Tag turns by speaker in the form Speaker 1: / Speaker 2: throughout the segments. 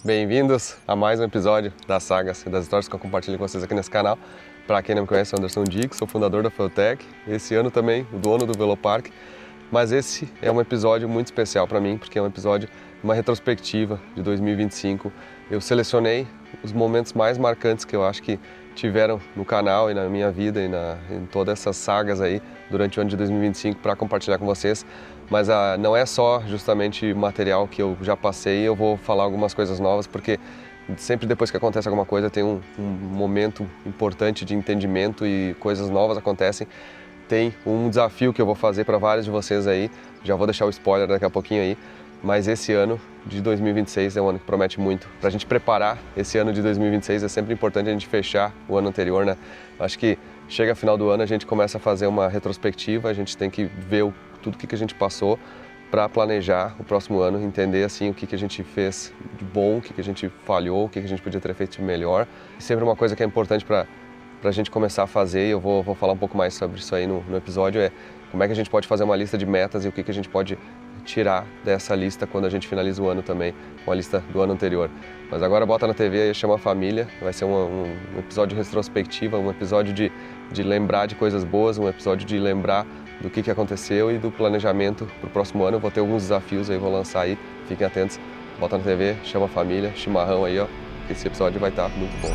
Speaker 1: Bem-vindos a mais um episódio das sagas e das histórias que eu compartilho com vocês aqui nesse canal. Para quem não me conhece, eu sou Anderson Dix, sou fundador da Feutech, esse ano também o dono do Velopark. Mas esse é um episódio muito especial para mim, porque é um episódio, uma retrospectiva de 2025. Eu selecionei os momentos mais marcantes que eu acho que tiveram no canal e na minha vida e em todas essas sagas aí durante o ano de 2025 para compartilhar com vocês. Mas não é só justamente material que eu já passei, eu vou falar algumas coisas novas, porque sempre depois que acontece alguma coisa tem um momento importante de entendimento e coisas novas acontecem. Tem um desafio que eu vou fazer para vários de vocês aí, já vou deixar o spoiler daqui a pouquinho aí, mas esse ano de 2026 é um ano que promete muito. Para a gente preparar esse ano de 2026 é sempre importante a gente fechar o ano anterior, né? Acho que chega final do ano, a gente começa a fazer uma retrospectiva, a gente tem que ver tudo que a gente passou para planejar o próximo ano, entender assim o que a gente fez de bom, o que a gente falhou, o que a gente podia ter feito de melhor. E sempre uma coisa que é importante para a gente começar a fazer, e eu vou falar um pouco mais sobre isso aí no episódio, é como é que a gente pode fazer uma lista de metas e o que a gente pode tirar dessa lista quando a gente finaliza o ano também, com a lista do ano anterior. Mas agora bota na TV e chama a família, vai ser um episódio de retrospectiva, um episódio de lembrar de coisas boas, um episódio de lembrar do que aconteceu e do planejamento para o próximo ano. Eu vou ter alguns desafios aí, vou lançar aí, fiquem atentos, bota na TV, chama a família, chimarrão aí, ó, esse episódio vai estar muito bom.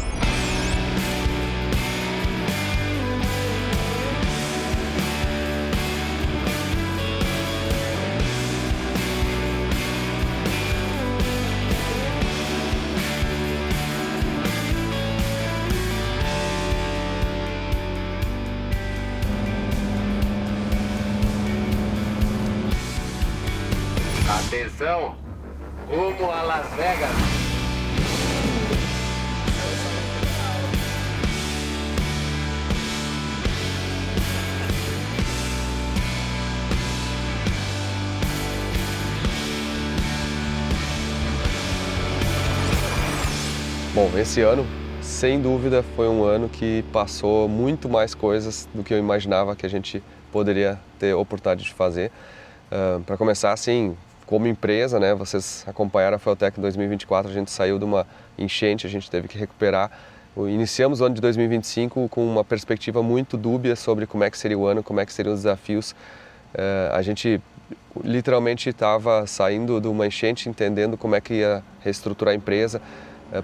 Speaker 2: Atenção, rumo a Las Vegas.
Speaker 1: Bom, esse ano, sem dúvida, foi um ano que passou muito mais coisas do que eu imaginava que a gente poderia ter oportunidade de fazer. Para começar, assim, como empresa, né, vocês acompanharam a Feutech em 2024, a gente saiu de uma enchente, a gente teve que recuperar. Iniciamos o ano de 2025 com uma perspectiva muito dúbia sobre como é que seria o ano, como é que seriam os desafios. A gente literalmente estava saindo de uma enchente, entendendo como é que ia reestruturar a empresa.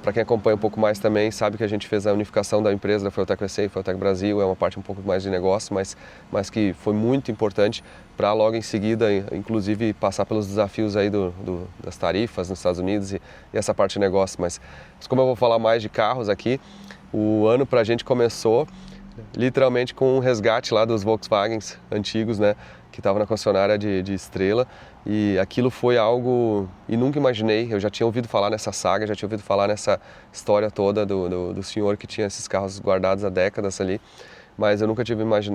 Speaker 1: Para quem acompanha um pouco mais também, sabe que a gente fez a unificação da empresa, da Feutech USA e Feutech Brasil, é uma parte um pouco mais de negócio, mas que foi muito importante para logo em seguida, inclusive, passar pelos desafios aí das tarifas nos Estados Unidos e essa parte de negócio. Mas como eu vou falar mais de carros aqui, o ano para a gente começou literalmente com um resgate lá dos Volkswagens antigos, né, que estavam na concessionária de Estrela. E aquilo foi algo, e nunca imaginei, eu já tinha ouvido falar nessa saga, já tinha ouvido falar nessa história toda do senhor que tinha esses carros guardados há décadas ali, mas eu nunca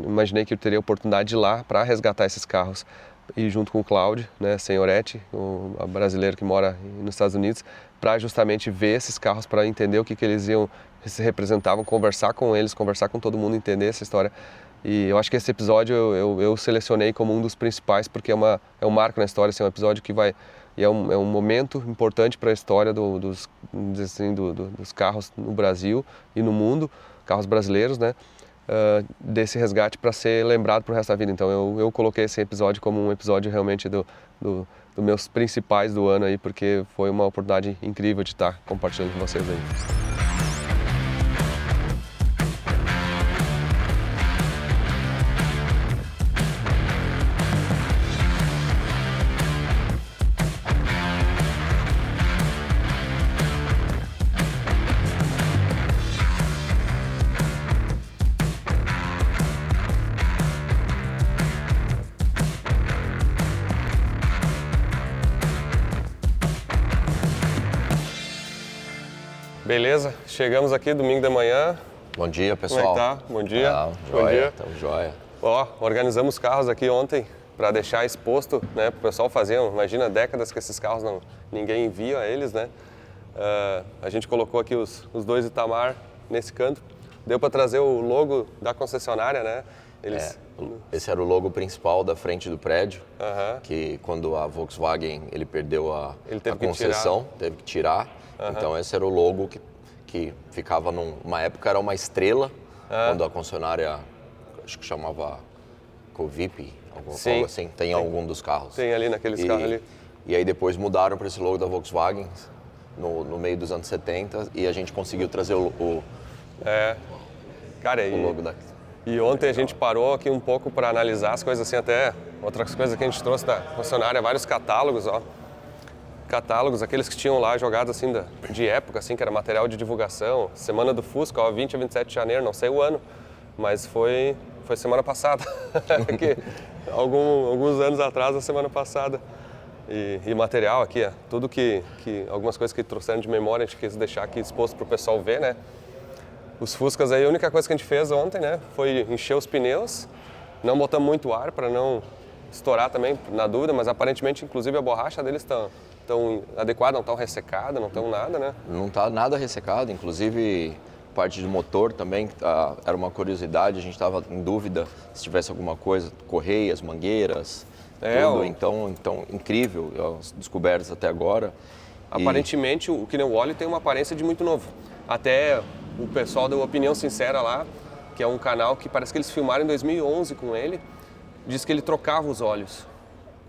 Speaker 1: imaginei que eu teria a oportunidade de ir lá para resgatar esses carros. E junto com o Claudio, né, Senhoretti, o brasileiro que mora nos Estados Unidos, para justamente ver esses carros, para entender o que eles representavam, conversar com eles, conversar com todo mundo, entender essa história. E eu acho que esse episódio eu selecionei como um dos principais, porque é um marco na história, assim, é um episódio que é um momento importante para a história dos carros no Brasil e no mundo, carros brasileiros, né? Desse resgate para ser lembrado para o resto da vida. Então eu coloquei esse episódio como um episódio realmente dos meus principais do ano aí, porque foi uma oportunidade incrível de estar compartilhando com vocês aí. Beleza, chegamos aqui domingo de manhã.
Speaker 3: Bom dia, pessoal.
Speaker 1: Como é que tá? Bom dia.
Speaker 3: Bom
Speaker 1: Bom dia.
Speaker 3: Estamos joia.
Speaker 1: Ó, organizamos os carros aqui ontem para deixar exposto, né, para o pessoal fazer. Imagina, décadas que esses carros ninguém via eles, né? A gente colocou aqui os dois Itamar nesse canto. Deu para trazer o logo da concessionária, né?
Speaker 3: Esse era o logo principal da frente do prédio, que quando a Volkswagen perdeu a concessão, teve que tirar. Então esse era o logo que ficava numa época era uma estrela, quando a concessionária, acho que chamava Covip, algo assim, tem algum dos carros.
Speaker 1: Tem ali naqueles carros ali.
Speaker 3: E aí depois mudaram para esse logo da Volkswagen no meio dos anos 70 e a gente conseguiu trazer o logo da...
Speaker 1: E ontem a gente parou aqui um pouco para analisar as coisas assim, até outras coisas que a gente trouxe da concessionária, vários catálogos, ó. Catálogos, aqueles que tinham lá jogados assim de época, assim, que era material de divulgação. Semana do Fusca, ó, 20 a 27 de janeiro, não sei o ano, mas foi semana passada, que, alguns anos atrás, na semana passada. E material aqui, ó, tudo que algumas coisas que trouxeram de memória, a gente quis deixar aqui exposto para o pessoal ver, né? Os Fuscas aí, a única coisa que a gente fez ontem, né, foi encher os pneus, não botamos muito ar para não estourar também, na dúvida, mas aparentemente, inclusive, a borracha deles está tão adequada, não estão ressecada, não estão nada, né?
Speaker 3: Não está nada ressecado, inclusive parte do motor também, era uma curiosidade, a gente estava em dúvida se tivesse alguma coisa, correias, mangueiras, tudo, então incrível, as descobertas até agora.
Speaker 1: Aparentemente, o pneu óleo tem uma aparência de muito novo. Até o pessoal deu Opinião Sincera lá, que é um canal que parece que eles filmaram em 2011 com ele, diz que ele trocava os óleos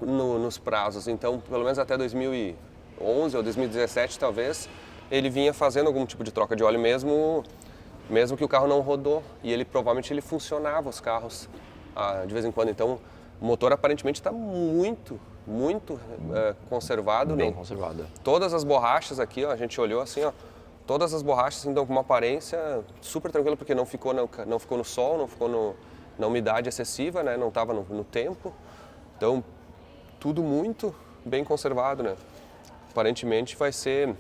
Speaker 1: nos prazos, então pelo menos até 2011 ou 2017 talvez, ele vinha fazendo algum tipo de troca de óleo mesmo que o carro não rodou, e ele provavelmente ele funcionava os carros de vez em quando, então o motor aparentemente está muito conservado.
Speaker 3: Bem conservado.
Speaker 1: Todas as borrachas aqui, ó, a gente olhou assim, ó, todas as borrachas então com uma aparência super tranquila, porque não ficou no sol, não ficou na umidade excessiva, né, não estava no tempo, então tudo muito bem conservado, né. Aparentemente vai ser,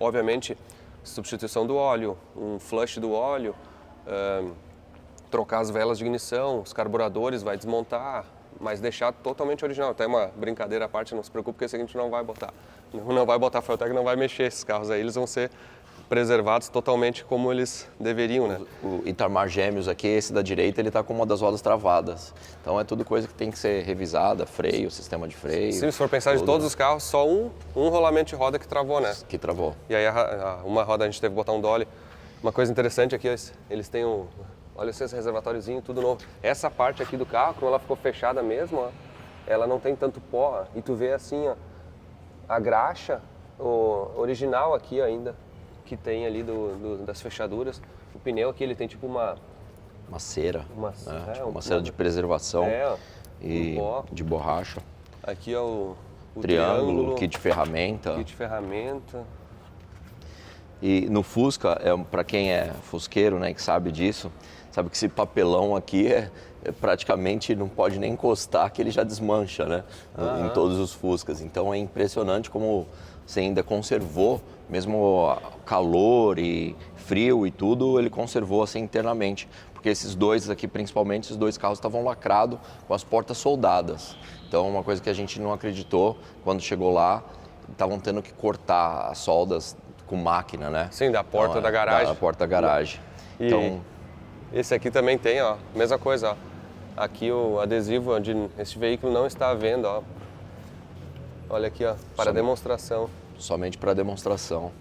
Speaker 1: obviamente, substituição do óleo, um flush do óleo, trocar as velas de ignição, os carburadores, vai desmontar, mas deixar totalmente original. Até uma brincadeira à parte, não se preocupe, porque esse a gente não vai botar. Não vai botar, foi até que não vai mexer esses carros aí, eles vão ser preservados totalmente como eles deveriam, né?
Speaker 3: O Itamar Gêmeos aqui, esse da direita, ele está com uma das rodas travadas. Então é tudo coisa que tem que ser revisada, freio, sistema de freio.
Speaker 1: Se for pensar de todos os carros, só um rolamento de roda que travou, né?
Speaker 3: Que travou.
Speaker 1: E aí uma roda a gente teve que botar um dolly. Uma coisa interessante aqui, eles têm olha esse reservatóriozinho, tudo novo. Essa parte aqui do carro, como ela ficou fechada mesmo, ó, ela não tem tanto pó, ó, e tu vê assim, ó, a graxa original aqui ainda, que tem ali das fechaduras. O pneu aqui, ele tem tipo uma
Speaker 3: cera, uma cera de preservação e de borracha.
Speaker 1: Aqui é o
Speaker 3: triângulo, kit de ferramenta. E no Fusca, para quem é fusqueiro, né, que sabe disso, sabe que esse papelão aqui praticamente não pode nem encostar, que ele já desmancha, né, em todos os Fuscas. Então é impressionante como você ainda conservou, mesmo calor e frio e tudo, ele conservou assim internamente. Porque esses dois aqui, principalmente, esses dois carros estavam lacrados com as portas soldadas. Então, uma coisa que a gente não acreditou, quando chegou lá, estavam tendo que cortar as soldas com máquina, né?
Speaker 1: Sim, da porta da garagem.
Speaker 3: Da porta da garagem.
Speaker 1: E
Speaker 3: então,
Speaker 1: esse aqui também tem, ó, mesma coisa, ó. Aqui o adesivo esse veículo não está à venda, ó. Olha aqui, ó, para demonstração.
Speaker 3: Somente para demonstração.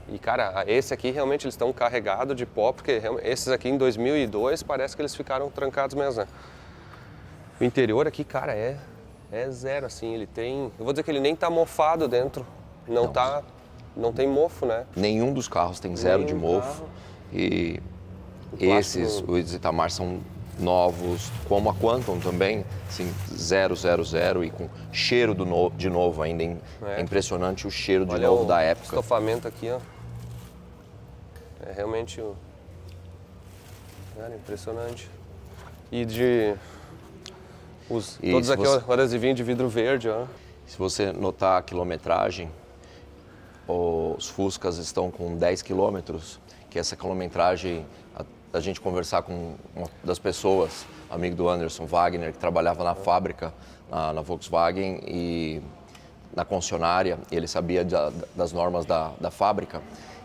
Speaker 1: E, cara, esse aqui realmente eles estão carregados de pó, porque esses aqui em 2002 parece que eles ficaram trancados mesmo, né? O interior aqui, cara, é zero, assim, ele tem... Eu vou dizer que ele nem tá mofado dentro, não tem mofo, né?
Speaker 3: Nenhum dos carros tem zero de mofo. E os Itamar são novos, como a Quantum também, assim, 000 e com cheiro de novo ainda. É impressionante o cheiro de novo da época.
Speaker 1: O estofamento aqui, ó. É realmente cara, impressionante. E todos aqui, ó, o adesivinho de vidro verde, ó.
Speaker 3: Se você notar a quilometragem, os Fuscas estão com 10 quilômetros, que essa quilometragem, a gente conversar com uma das pessoas, amigo do Anderson Wagner, que trabalhava na fábrica, na Volkswagen e na concessionária, ele sabia das normas da fábrica,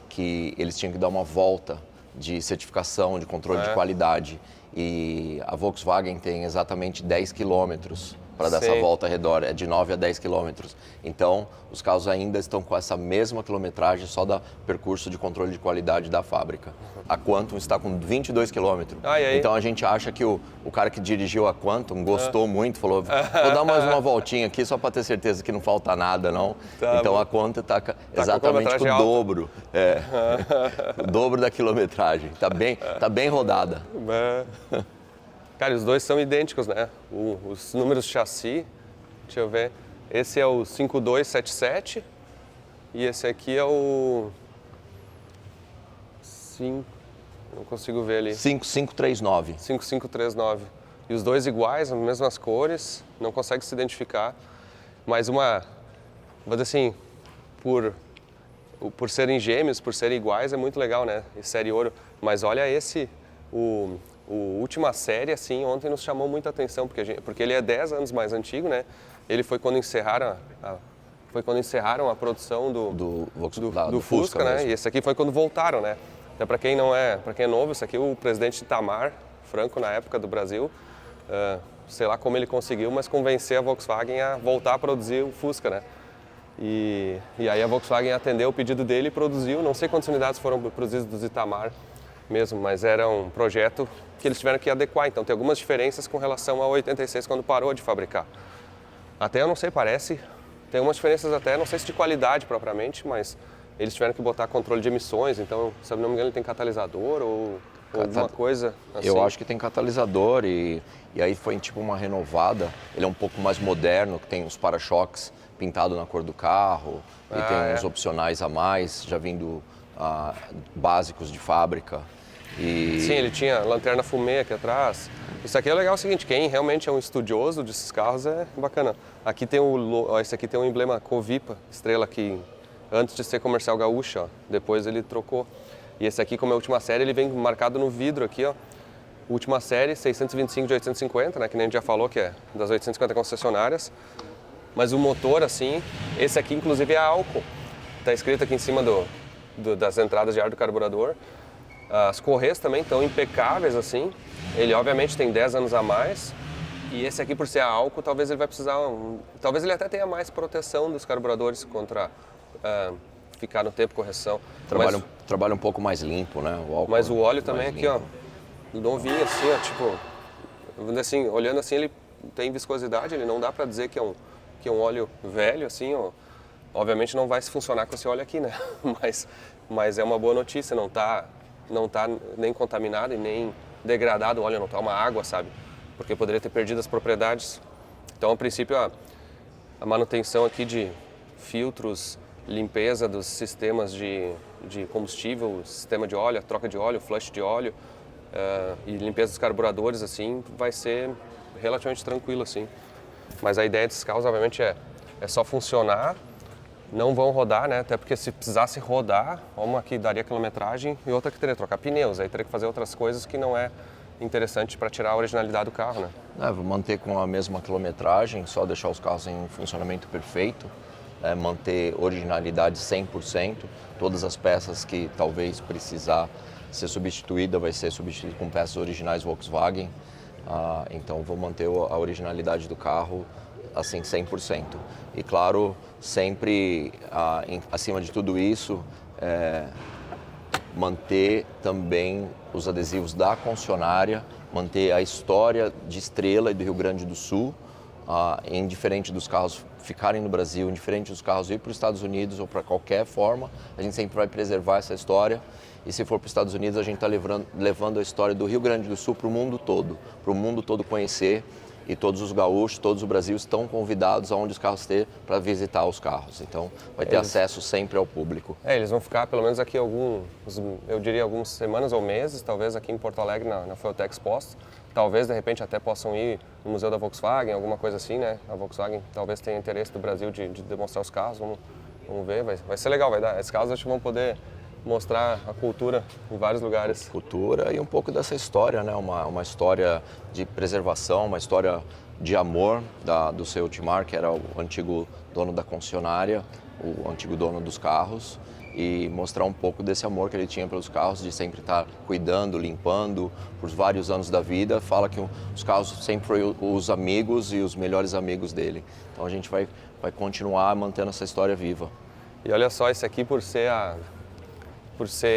Speaker 3: que eles tinham que dar uma volta de certificação, de controle de qualidade. E a Volkswagen tem exatamente 10 quilômetros para dar essa
Speaker 1: Sim.
Speaker 3: volta ao redor, é de 9 a 10 quilômetros. Então, os carros ainda estão com essa mesma quilometragem só da percurso de controle de qualidade da fábrica. A Quantum está com 22 quilômetros.
Speaker 1: E aí?
Speaker 3: Então, a gente acha que o cara que dirigiu a Quantum gostou muito, falou, vou dar mais uma voltinha aqui só para ter certeza que não falta nada, não.
Speaker 1: Tá
Speaker 3: então,
Speaker 1: bom.
Speaker 3: a Quantum está exatamente com o
Speaker 1: quilometragem alta.
Speaker 3: dobro. O dobro da quilometragem. Tá bem rodada.
Speaker 1: Cara, os dois são idênticos, né? Os números de chassi, deixa eu ver. Esse é o 5277 e esse aqui é o 5, não consigo ver ali.
Speaker 3: 5539.
Speaker 1: 5539. E os dois iguais, as mesmas cores, não consegue se identificar. Mas vou dizer assim, por serem gêmeos, por serem iguais, é muito legal, né? E série ouro. Mas olha o última série, assim, ontem nos chamou muita atenção, porque ele é 10 anos mais antigo, né? Ele foi quando encerraram a produção do Fusca, né?
Speaker 3: mesmo.
Speaker 1: E esse aqui foi quando voltaram, né? Até para quem é novo, esse aqui o presidente Itamar Franco, na época do Brasil, sei lá como ele conseguiu, mas convencer a Volkswagen a voltar a produzir o Fusca, né? E aí a Volkswagen atendeu o pedido dele e produziu, não sei quantas unidades foram produzidas do Itamar mesmo, mas era um projeto que eles tiveram que adequar, então tem algumas diferenças com relação ao 86 quando parou de fabricar. Até eu não sei, parece, tem algumas diferenças até, não sei se de qualidade propriamente, mas eles tiveram que botar controle de emissões, então, se eu não me engano, ele tem catalisador ou alguma coisa assim.
Speaker 3: Eu acho que tem catalisador e aí foi tipo uma renovada, ele é um pouco mais moderno, que tem os para-choques pintados na cor do carro e tem uns opcionais a mais, já vindo básicos de fábrica.
Speaker 1: Sim, ele tinha lanterna fumê aqui atrás. Isso aqui é legal, é o seguinte, quem realmente é um estudioso desses carros é bacana. Aqui tem esse aqui tem o emblema Covipa, estrela que antes de ser comercial gaúcha, ó, depois ele trocou. E esse aqui, como é a última série, ele vem marcado no vidro aqui, ó. Última série, 625 de 850, né, que nem a gente já falou que é das 850 concessionárias. Mas o motor, assim, esse aqui inclusive é álcool. Tá escrito aqui em cima das entradas de ar do carburador. As correias também estão impecáveis, assim. Ele, obviamente, tem 10 anos a mais. E esse aqui, por ser a álcool, talvez ele vai precisar... Talvez ele até tenha mais proteção dos carburadores contra ficar no tempo correção.
Speaker 3: Trabalha um pouco mais limpo, né? O álcool
Speaker 1: mas o óleo também aqui,
Speaker 3: limpo.
Speaker 1: ó, novinho, assim, ó, tipo... Assim, olhando assim, ele tem viscosidade, ele não dá pra dizer que é um óleo velho, assim, ó. Obviamente não vai se funcionar com esse óleo aqui, né? Mas é uma boa notícia, não tá nem contaminado e nem degradado o óleo, não tá uma água, sabe? Porque poderia ter perdido as propriedades. Então, a princípio, a manutenção aqui de filtros, limpeza dos sistemas de combustível, sistema de óleo, troca de óleo, flush de óleo e limpeza dos carburadores, assim, vai ser relativamente tranquilo, assim. Mas a ideia desses carros, obviamente, é só funcionar. Não vão rodar, né? Até porque se precisasse rodar, uma que daria quilometragem e outra que teria que trocar pneus. Aí teria que fazer outras coisas que não é interessante para tirar a originalidade do carro, né?
Speaker 3: Vou manter com a mesma quilometragem, só deixar os carros em funcionamento perfeito, manter originalidade 100%. Todas as peças que talvez precisar ser substituída vai ser substituída com peças originais Volkswagen. Então vou manter a originalidade do carro assim 100%. E claro, sempre acima de tudo isso, manter também os adesivos da concessionária, manter a história de Estrela e do Rio Grande do Sul, indiferente dos carros ficarem no Brasil, indiferente dos carros ir para os Estados Unidos ou para qualquer forma, a gente sempre vai preservar essa história. E se for para os Estados Unidos, a gente está levando a história do Rio Grande do Sul para o mundo todo conhecer. E todos os gaúchos, todos o Brasil estão convidados aonde os carros estão para visitar os carros. Então, vai ter acesso sempre ao público.
Speaker 1: Eles vão ficar pelo menos aqui eu diria algumas semanas ou meses, talvez aqui em Porto Alegre, na Fueltech Exposto. Talvez, de repente, até possam ir no Museu da Volkswagen, alguma coisa assim, né? A Volkswagen talvez tenha interesse do Brasil de demonstrar os carros. Vamos ver, vai ser legal, vai dar. Esses carros acho que vão poder mostrar a cultura em vários lugares.
Speaker 3: Cultura e um pouco dessa história, né? Uma história de preservação, uma história de amor do seu Timar, que era o antigo dono da concessionária, o antigo dono dos carros. e mostrar um pouco desse amor que ele tinha pelos carros, de sempre estar cuidando, limpando por vários anos da vida. Fala que os carros sempre foram os amigos e os melhores amigos dele. Então a gente vai continuar mantendo essa história viva.
Speaker 1: E olha só, esse aqui por ser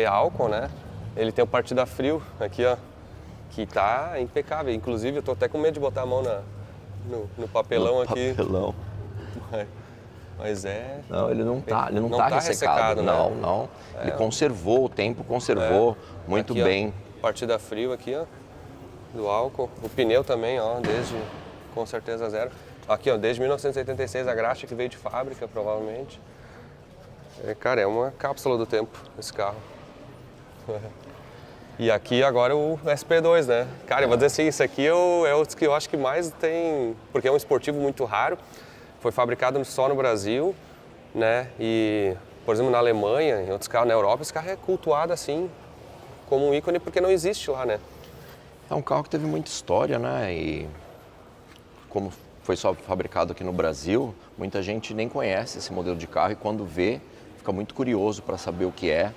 Speaker 1: álcool, né? Ele tem o partida frio aqui, ó, que tá impecável. Inclusive eu tô até com medo de botar a mão no papelão aqui.
Speaker 3: Papelão.
Speaker 1: Mas é...
Speaker 3: Não, ele não tá ressecado.
Speaker 1: Né?
Speaker 3: Não. Ele conservou, o tempo conservou muito
Speaker 1: aqui,
Speaker 3: bem.
Speaker 1: Ó, partida frio aqui, ó, do álcool. O pneu também, ó, com certeza zero. Aqui, ó, desde 1986, a graxa que veio de fábrica, provavelmente. Cara, é uma cápsula do tempo esse carro. E aqui agora o SP2, né? Cara, eu vou dizer assim, isso aqui é o que eu acho que mais tem... Porque é um esportivo muito raro. Foi fabricado só no Brasil, né? E, por exemplo, na Alemanha, em outros carros, na Europa, esse carro é cultuado assim, como um ícone, porque não existe lá, né?
Speaker 3: É um carro que teve muita história, né? E como foi só fabricado aqui no Brasil, muita gente nem conhece esse modelo de carro e quando vê, fica muito curioso para saber o que é.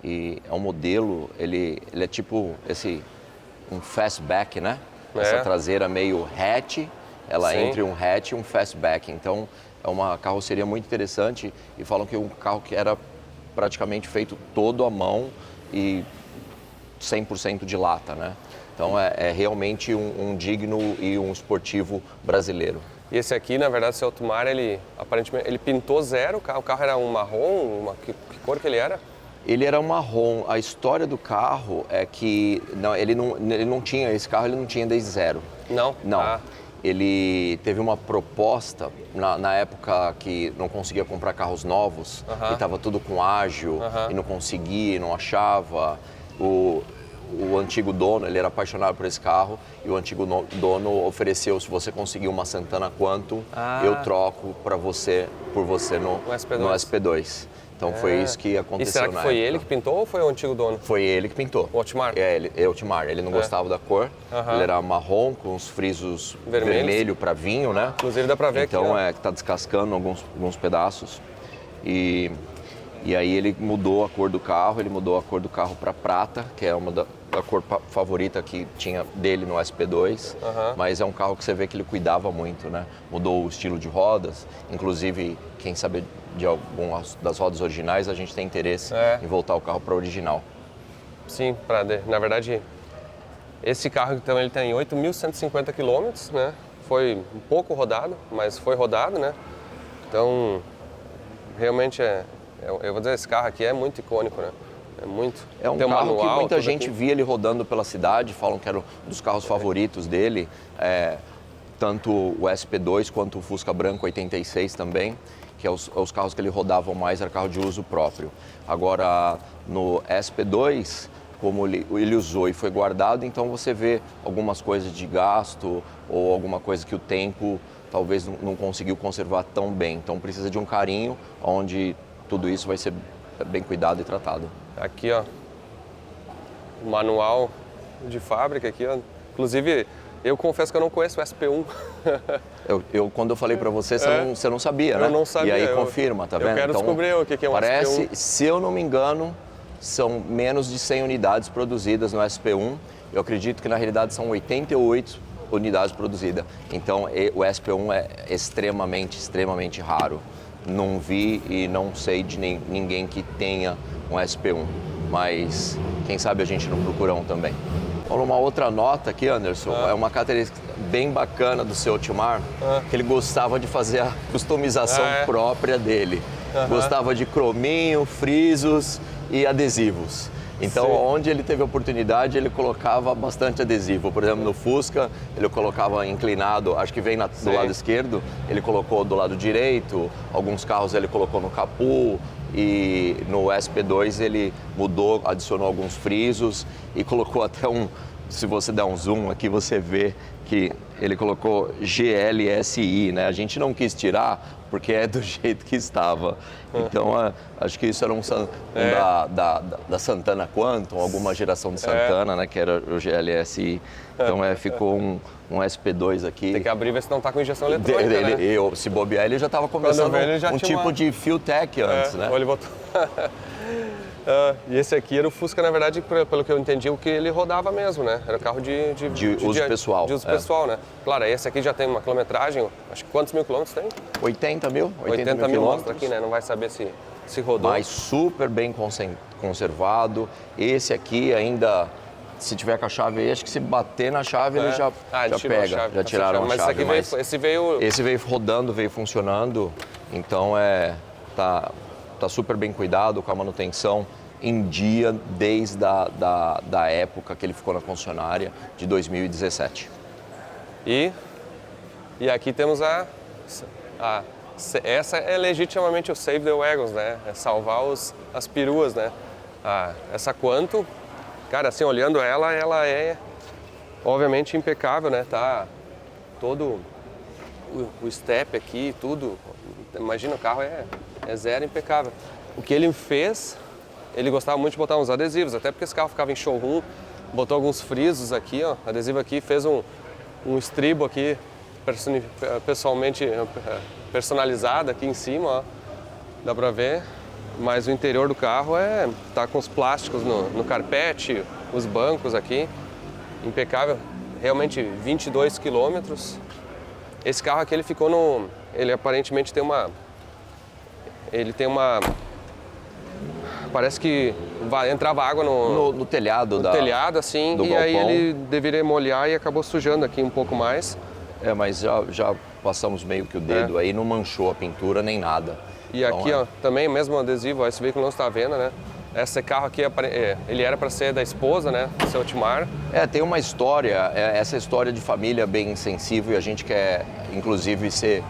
Speaker 3: E é um modelo, ele é tipo um fastback, né? Essa traseira meio hatch, ela entre um hatch e um fastback. Então é uma carroceria muito interessante e falam que é um carro que era praticamente feito todo à mão e 100% de lata, né? Então é realmente um digno e um esportivo brasileiro.
Speaker 1: E esse aqui, na verdade, o seu Otmar, aparentemente, ele pintou zero o carro era um marrom, que cor que ele era?
Speaker 3: Ele era marrom. A história do carro é que ele não tinha, esse carro ele não tinha desde zero.
Speaker 1: Não?
Speaker 3: Não. Ele teve uma proposta, na época que não conseguia comprar carros novos, e estava tudo com ágil, e não conseguia, não achava. O antigo dono, ele era apaixonado por esse carro, e o antigo dono ofereceu, se você conseguir uma Santana Quantum, eu troco por você no SP2. Então foi isso que aconteceu.
Speaker 1: E será que foi ele que pintou ou foi o antigo dono?
Speaker 3: Foi ele que pintou.
Speaker 1: O Otmar?
Speaker 3: É o Otmar. Ele não gostava da cor. Ele era marrom com os frisos vermelho para vinho, né?
Speaker 1: Inclusive dá para ver aqui.
Speaker 3: Então que tá descascando alguns pedaços. E aí ele mudou a cor do carro. Ele mudou a cor do carro para prata, que é a cor favorita que tinha dele no SP2. Mas é um carro que você vê que ele cuidava muito, né? Mudou o estilo de rodas. Inclusive, quem sabe de algumas das rodas originais, a gente tem interesse em voltar o carro para o original.
Speaker 1: Sim, na verdade, esse carro então ele tem 8.150 km, né? Foi um pouco rodado, mas foi rodado, né? Então, realmente eu vou dizer, esse carro aqui é muito icônico, né? É muito.
Speaker 3: É um carro que muita gente via ele rodando pela cidade, falam que era um dos carros favoritos dele, tanto o SP2 quanto o Fusca Branco 86 também, que é os carros que ele rodava mais, era carro de uso próprio. Agora, no SP2, como ele usou e foi guardado, então você vê algumas coisas de gasto ou alguma coisa que o tempo talvez não conseguiu conservar tão bem. Então precisa de um carinho, onde tudo isso vai ser bem cuidado e tratado.
Speaker 1: Aqui, ó, o manual de fábrica aqui, ó. Inclusive, eu confesso que eu não conheço o SP1.
Speaker 3: Quando eu falei para você, você não sabia, né?
Speaker 1: Eu não sabia.
Speaker 3: E aí confirma, tá vendo?
Speaker 1: Eu quero descobrir o que é um
Speaker 3: parece,
Speaker 1: SP1.
Speaker 3: Se eu não me engano, são menos de 100 unidades produzidas no SP1. Eu acredito que na realidade são 88 unidades produzidas. Então o SP1 é extremamente raro. Não vi e não sei de ninguém que tenha um SP1. Mas quem sabe a gente não procura um também. Olha, uma outra nota aqui, Anderson, é uma característica bem bacana do seu Otmar, que ele gostava de fazer a customização própria dele. Gostava de crominho, frisos e adesivos. Então, onde ele teve oportunidade, ele colocava bastante adesivo. Por exemplo, no Fusca, ele colocava inclinado, acho que vem do lado esquerdo, ele colocou do lado direito, alguns carros ele colocou no capô, e no SP2 ele mudou, adicionou alguns frisos e colocou até se você der um zoom aqui, você vê que ele colocou GLSI, né? A gente não quis tirar porque é do jeito que estava. Então, acho que isso era da Santana Quantum, alguma geração de Santana, né? Que era o GLSI. Então, ficou um SP2 aqui.
Speaker 1: Tem que abrir e ver se não está com injeção eletrônica,
Speaker 3: né? Se bobear, ele já estava começando um tipo de fuel tech antes, né?
Speaker 1: Ou ele botou... E esse aqui era o Fusca, na verdade, pelo que eu entendi, o que ele rodava mesmo, né? Era carro de
Speaker 3: uso pessoal.
Speaker 1: De uso pessoal, né? Claro, esse aqui já tem uma quilometragem, acho que quantos mil quilômetros tem?
Speaker 3: 80 mil?
Speaker 1: 80 mil mostra aqui, né? Não vai saber se rodou.
Speaker 3: Mas super bem conservado. Esse aqui ainda, se tiver com a chave aí, acho que se bater na chave ele já pega.
Speaker 1: Chave,
Speaker 3: já tiraram a chave.
Speaker 1: Mas esse veio...
Speaker 3: Esse veio rodando, veio funcionando. Então tá super bem cuidado, com a manutenção em dia desde da época que ele ficou na concessionária, de 2017.
Speaker 1: E aqui temos essa é legitimamente o Save the Wagons, né? É salvar as peruas, né? Essa Quanto, cara, assim, olhando ela é obviamente impecável, né? Tá todo o step aqui, tudo. Imagina, o carro é zero impecável. O que ele fez, ele gostava muito de botar uns adesivos, até porque esse carro ficava em showroom, botou alguns frisos aqui, ó, adesivo aqui, fez um estribo aqui, pessoalmente personalizado aqui em cima, ó, dá pra ver. Mas o interior do carro tá com os plásticos no carpete, os bancos aqui, impecável, realmente 22 quilômetros. Esse carro aqui ele ficou ele aparentemente tem uma, parece que entrava água
Speaker 3: no telhado
Speaker 1: telhado assim,
Speaker 3: do
Speaker 1: e
Speaker 3: galpão.
Speaker 1: aí ele deveria molhar e acabou sujando aqui um pouco mais.
Speaker 3: Mas já passamos meio que o dedo aí, não manchou a pintura nem nada.
Speaker 1: E
Speaker 3: então,
Speaker 1: aqui, ó, também o mesmo adesivo, ó, esse veículo não está à venda, né? Esse carro aqui, ele era para ser da esposa, né, do seu Otmar.
Speaker 3: Tem uma história, essa história de família bem sensível, e a gente quer, inclusive, ser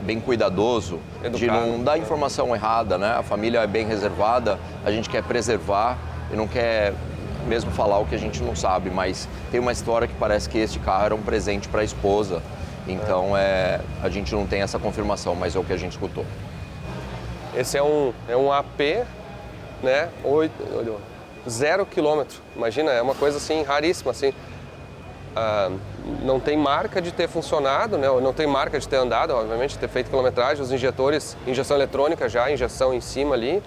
Speaker 3: bem cuidadoso,
Speaker 1: educado,
Speaker 3: de não dar informação errada, né? A família é bem reservada, a gente quer preservar e não quer mesmo falar o que a gente não sabe, mas tem uma história que parece que este carro era um presente para a esposa, então a gente não tem essa confirmação, mas é o que a gente escutou.
Speaker 1: Esse é um AP, né, 0 quilômetro, imagina, é uma coisa assim raríssima, assim. Não tem marca de ter funcionado, né, não tem marca de ter andado, obviamente, ter feito quilometragem, os injetores, injeção eletrônica já, injeção em cima ali.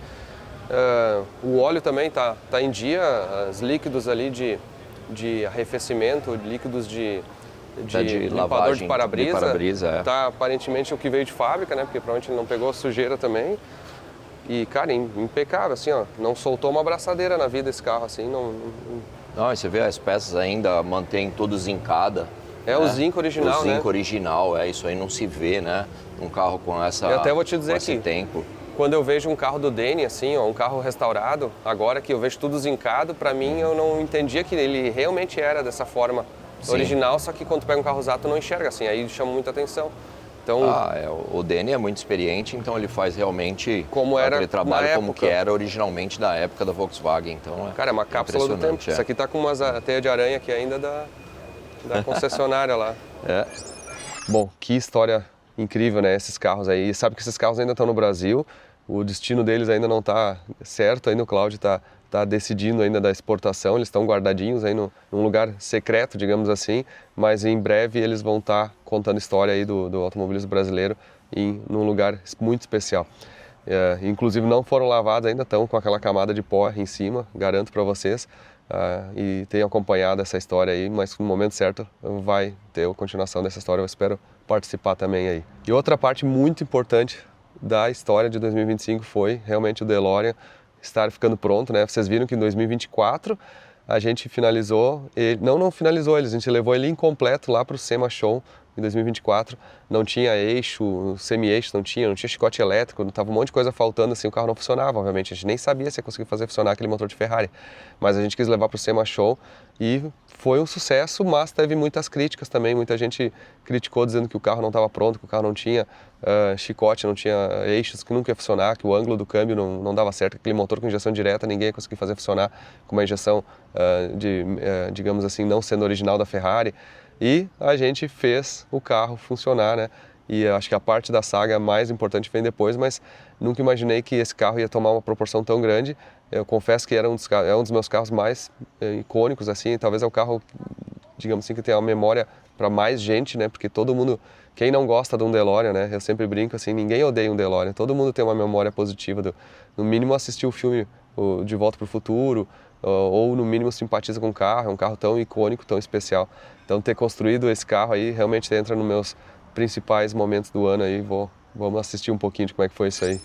Speaker 1: O óleo também tá em dia, os líquidos ali de arrefecimento, líquidos de limpador de para-brisa, tá aparentemente o que veio de fábrica, né, porque provavelmente ele não pegou sujeira também. E, cara, impecável, assim, ó, não soltou uma abraçadeira na vida esse carro, assim, não...
Speaker 3: Não, e você vê as peças ainda mantém tudo zincada.
Speaker 1: O zinco original, né?
Speaker 3: O zinco original, isso aí não se vê, né? Um carro com essa
Speaker 1: Eu até vou te dizer
Speaker 3: esse tempo.
Speaker 1: Quando eu vejo um carro do Denny, assim, ó, um carro restaurado, agora que eu vejo tudo zincado, pra mim eu não entendia que ele realmente era dessa forma original, só que quando tu pega um carro usado tu não enxerga, assim, aí chama muita atenção. Então,
Speaker 3: o Denny é muito experiente, então ele faz realmente
Speaker 1: aquele
Speaker 3: trabalho como que era originalmente da época da Volkswagen. Então,
Speaker 1: cara, é uma cápsula do tempo. Isso aqui tá com umas teia de aranha aqui ainda da concessionária lá. Bom, que história incrível, né? Esses carros aí. Sabe que esses carros ainda estão no Brasil, o destino deles ainda não está certo, ainda o Cláudio está decidindo ainda da exportação, eles estão guardadinhos aí num lugar secreto, digamos assim, mas em breve eles vão estar contando história aí do automobilismo brasileiro num lugar muito especial. Inclusive não foram lavados ainda, estão com aquela camada de pó em cima, garanto para vocês, e tenho acompanhado essa história aí, mas no momento certo vai ter a continuação dessa história, eu espero participar também aí. E outra parte muito importante da história de 2025 foi realmente o DeLorean estar ficando pronto, né? Vocês viram que em 2024 a gente finalizou, não finalizou ele, a gente levou ele incompleto lá para o SEMA Show em 2024, não tinha eixo, semi-eixo, não tinha chicote elétrico, tava um monte de coisa faltando, assim, o carro não funcionava, obviamente, a gente nem sabia se ia conseguir fazer funcionar aquele motor de Ferrari, mas a gente quis levar para o SEMA Show e foi um sucesso, mas teve muitas críticas também, muita gente criticou dizendo que o carro não estava pronto, que o carro não tinha chicote, não tinha eixos, que nunca ia funcionar, que o ângulo do câmbio não dava certo, aquele motor com injeção direta ninguém ia conseguir fazer funcionar com uma injeção digamos assim, não sendo original da Ferrari. E a gente fez o carro funcionar, né? E acho que a parte da saga mais importante vem depois, mas nunca imaginei que esse carro ia tomar uma proporção tão grande. Eu confesso que é um dos meus carros mais icônicos, assim, talvez é o carro, digamos assim, que tem uma memória para mais gente, né? Porque todo mundo, quem não gosta de um DeLorean, né? Eu sempre brinco assim, ninguém odeia um DeLorean, todo mundo tem uma memória positiva, no mínimo assistir o filme De Volta para o Futuro, ou no mínimo simpatiza com o carro, é um carro tão icônico, tão especial. Então ter construído esse carro aí realmente entra nos meus principais momentos do ano aí, vamos assistir um pouquinho de como é que foi isso aí.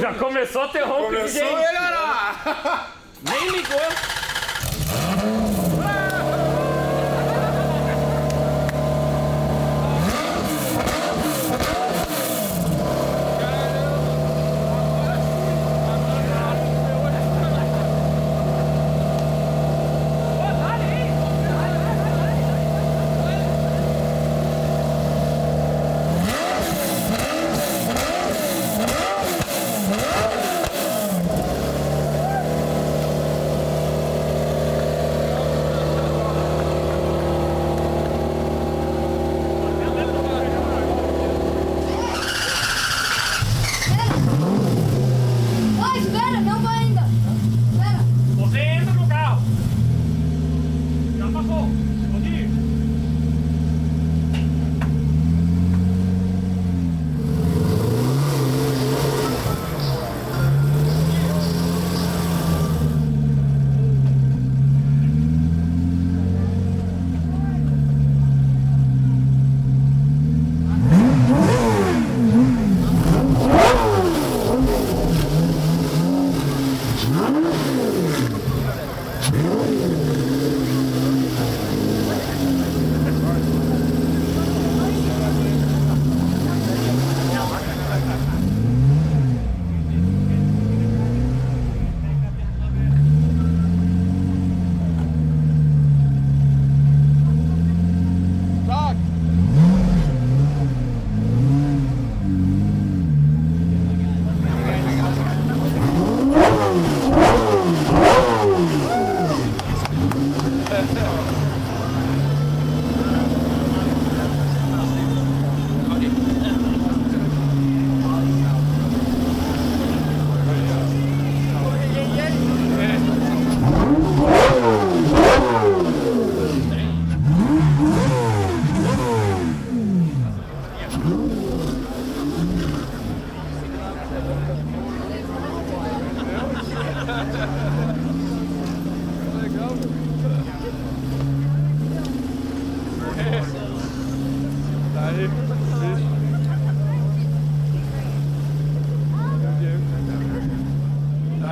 Speaker 4: Já começou a ter ronco. Começou a melhorar. Nem ligou.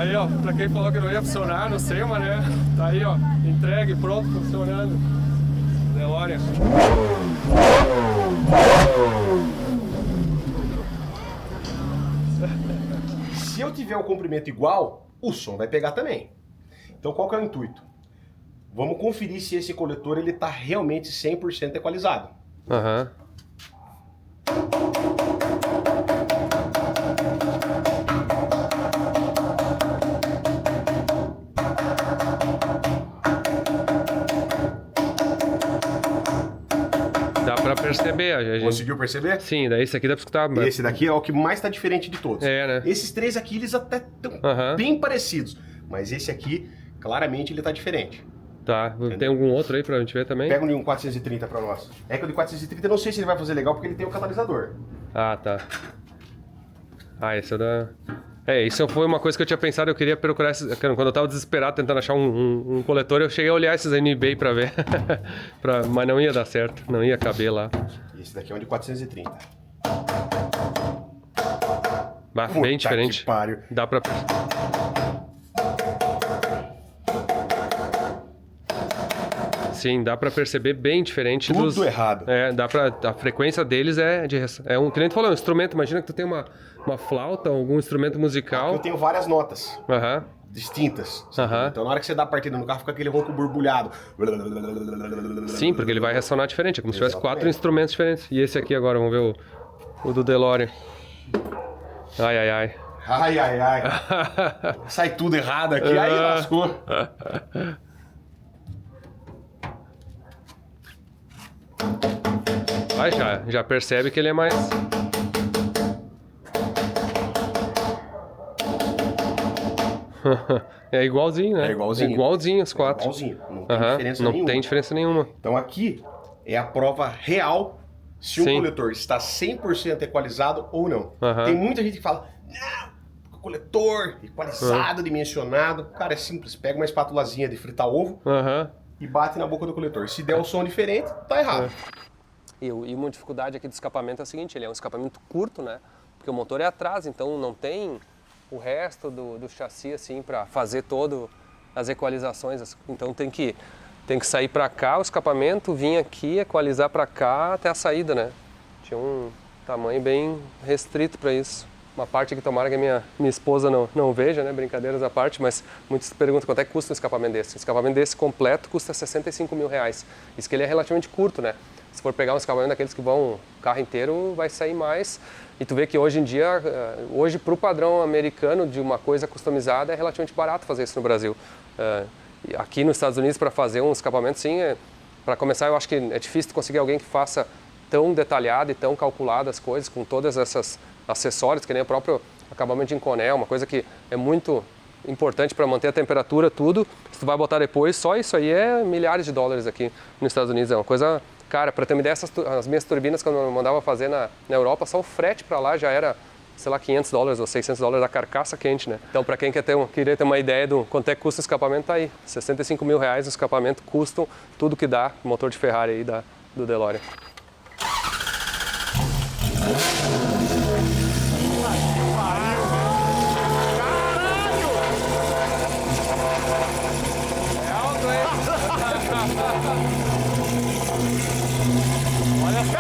Speaker 4: Aí, ó, pra quem falou que não ia funcionar, não sei, mas né, tá aí, ó, entregue, pronto, funcionando. DeLorean.
Speaker 5: Se eu tiver um comprimento igual, o som vai pegar também. Então qual que é o intuito? Vamos conferir se esse coletor ele tá realmente 100% equalizado.
Speaker 1: Aham. Dá pra perceber, a gente...
Speaker 5: Conseguiu perceber?
Speaker 1: Sim, daí esse aqui dá pra escutar.
Speaker 5: Esse daqui é o que mais tá diferente de todos.
Speaker 1: É, né?
Speaker 5: Esses três aqui, eles até estão bem parecidos. Mas esse aqui, claramente, ele tá diferente.
Speaker 1: Tá, tem algum outro aí pra gente ver também?
Speaker 5: Pega um 430 pra nós. É que o de 430 eu não sei se ele vai fazer legal porque ele tem o catalisador.
Speaker 1: Ah, tá. Ah, esse é da... É, isso foi uma coisa que eu tinha pensado, eu queria procurar esses... Quando eu tava desesperado tentando achar um coletor, eu cheguei a olhar esses aí no eBay pra ver. Mas não ia dar certo, não ia caber lá.
Speaker 5: Esse daqui é um de 430.
Speaker 1: Bah, bem diferente.
Speaker 5: Que pariu.
Speaker 1: Dá pra... Sim, dá pra perceber bem diferente
Speaker 5: Tudo
Speaker 1: dos...
Speaker 5: errado.
Speaker 1: É, dá pra... A frequência deles é de... É um... Que nem tu falou, um instrumento. Imagina que tu tem uma flauta, algum instrumento musical.
Speaker 5: Eu tenho várias notas.
Speaker 1: Aham.
Speaker 5: Distintas.
Speaker 1: Aham.
Speaker 5: Então na hora que você dá a partida no carro, fica aquele ronco borbulhado.
Speaker 1: Sim, porque ele vai ressonar diferente. É como se tivesse 4 instrumentos diferentes. E esse aqui agora, vamos ver o do DeLorean. Ai, ai, ai.
Speaker 5: Ai, ai, ai. Sai tudo errado aqui, aí lascou.
Speaker 1: Vai, já percebe que ele é mais...
Speaker 4: É igualzinho, né?
Speaker 5: É igualzinho.
Speaker 4: É igualzinho os 4.
Speaker 5: Igualzinho, não tem diferença
Speaker 4: não
Speaker 5: nenhuma.
Speaker 4: tem diferença nenhuma.
Speaker 5: Então aqui é a prova real se
Speaker 4: Sim.
Speaker 5: o coletor está 100% equalizado ou não. Tem muita gente que fala, não, o coletor equalizado, dimensionado. Cara, é simples, pega uma espátulazinha de fritar ovo e bate na boca do coletor. Se der um som diferente, tá errado.
Speaker 1: E uma dificuldade aqui do escapamento é o seguinte, ele é um escapamento curto, né? Porque o motor é atrás, então não tem o resto do chassi assim para fazer todo as equalizações. Então tem que sair para cá o escapamento, vir aqui, equalizar para cá até a saída, né? Tinha um tamanho bem restrito para isso. Uma parte que tomara que a minha esposa não veja, né? Brincadeiras à parte, mas muitos perguntam quanto é que custa um escapamento desse. Um escapamento desse completo custa R$65 mil. Isso que ele é relativamente curto, né? Se for pegar um escapamento daqueles que vão o carro inteiro, vai sair mais. E tu vê que hoje em dia, hoje para o padrão americano de uma coisa customizada, é relativamente barato fazer isso no Brasil. Aqui nos Estados Unidos, para fazer um escapamento, sim, para começar, eu acho que é difícil conseguir alguém que faça tão detalhado e tão calculado as coisas, com todas essas acessórios, que nem o próprio acabamento de inconel, uma coisa que é muito importante para manter a temperatura, tudo. Se tu vai botar depois, só isso aí é milhares de dólares aqui nos Estados Unidos. É uma coisa... Cara, para ter uma ideia, as minhas turbinas, quando eu mandava fazer na Europa, só o frete para lá já era, sei lá, $500 ou $600 a carcaça quente, né? Então, para quem queria ter uma ideia do quanto é que custa o escapamento, tá aí. R$65 mil o escapamento, custam tudo que dá o motor de Ferrari aí do DeLorean.
Speaker 4: Olha só!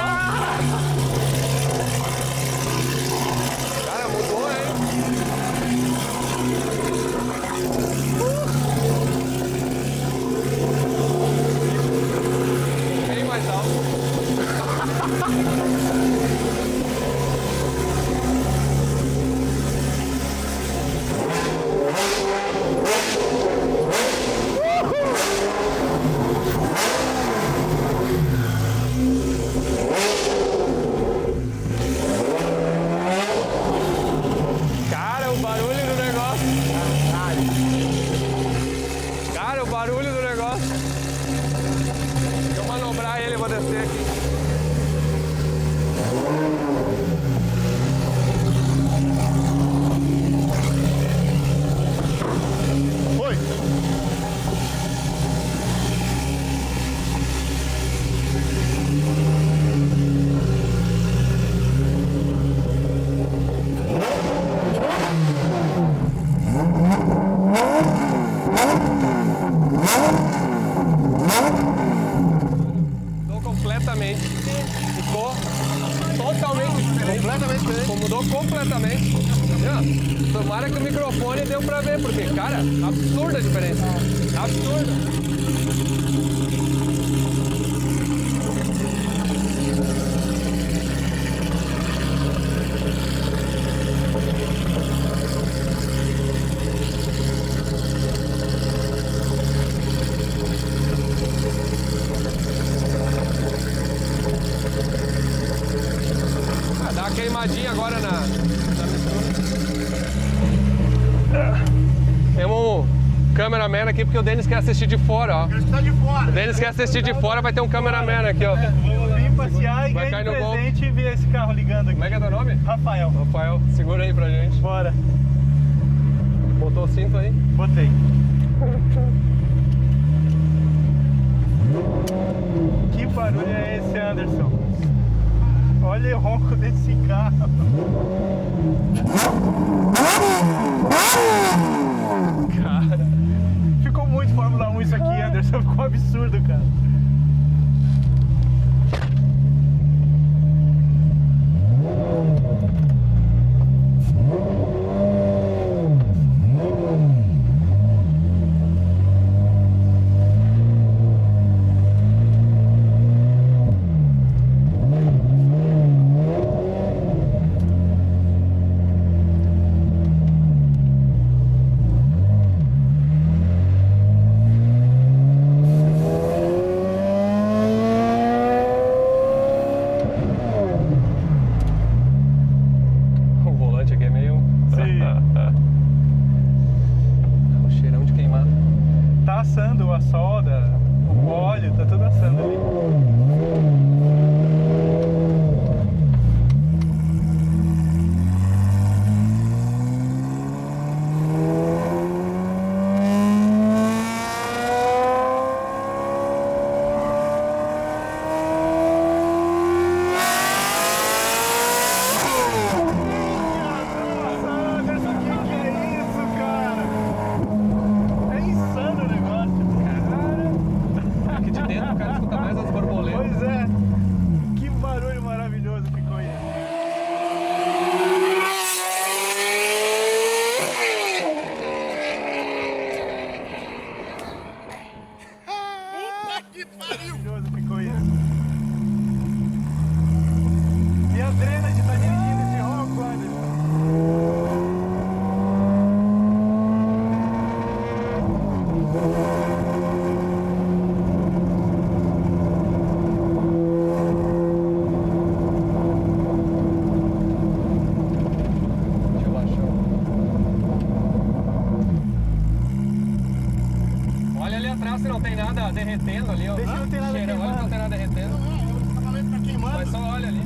Speaker 4: Cara, mudou, hein? Bem mais alto. Cara, o barulho do negócio. Cara, o barulho do negócio. Deixa eu manobrar ele, eu vou descer aqui.
Speaker 5: Foi!
Speaker 4: Mudou completamente. Ficou totalmente diferente. Completamente diferente. Mudou completamente. Tomara que o microfone deu pra ver, porque, cara, absurda a diferença. Absurda. Dá uma queimadinha agora na mistura. Temos um cameraman aqui porque o Denis quer assistir de fora, ó.
Speaker 6: Ele está de fora.
Speaker 4: O Denis quer assistir de fora, vai ter um cameraman aqui, ó.
Speaker 6: Vou vir passear e
Speaker 4: Vai
Speaker 6: ganhar
Speaker 4: cair
Speaker 6: de
Speaker 4: no gol.
Speaker 6: presente e ver esse carro ligando aqui.
Speaker 4: Como é que é teu nome?
Speaker 6: Rafael.
Speaker 4: Rafael, segura aí pra gente.
Speaker 6: Bora.
Speaker 4: Botou o cinto aí?
Speaker 6: Botei. Que barulho é esse, Anderson? Olha o ronco desse carro. Cara, ficou muito Fórmula 1 isso aqui, Anderson. Ficou um absurdo, cara. adrena de estar dirigindo esse ronco, Anderson.
Speaker 4: Olha ali atrás se não tem nada derretendo ali, ó.
Speaker 6: Deixa eu não ter nada
Speaker 4: Cheira, olha se não tem nada derretendo.
Speaker 6: O escapamento tá queimando.
Speaker 4: Mas só olha ali.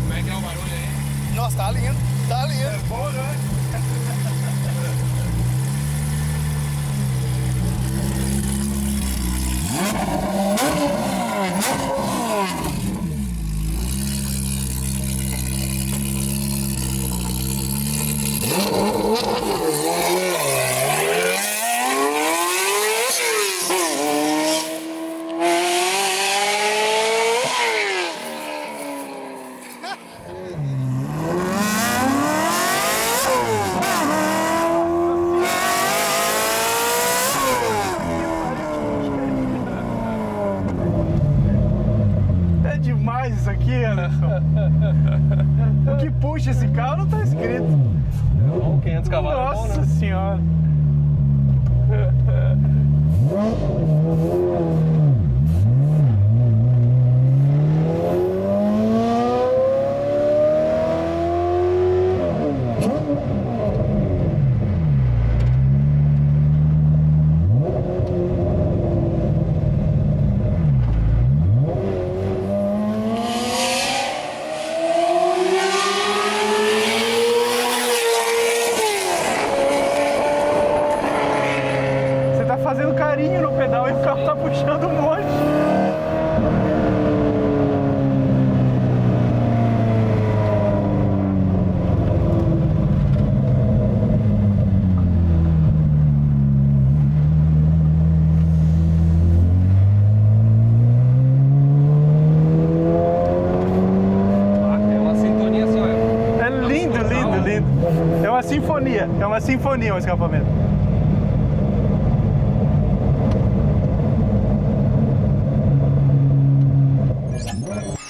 Speaker 4: Como é que é o barulho aí?
Speaker 6: Nossa, tá lindo. Tá lindo. É bom, né? É demais isso aqui, Anderson. O que puxa esse carro não tá escrito.
Speaker 4: Bom, 500 cavalos é bom,
Speaker 6: Nossa
Speaker 4: né?
Speaker 6: senhora. Você tá fazendo carinho no pedal e o carro tá puxando um monte.
Speaker 4: É uma sintonia assim, olha.
Speaker 6: É lindo, lindo, lindo. É uma sinfonia o escapamento.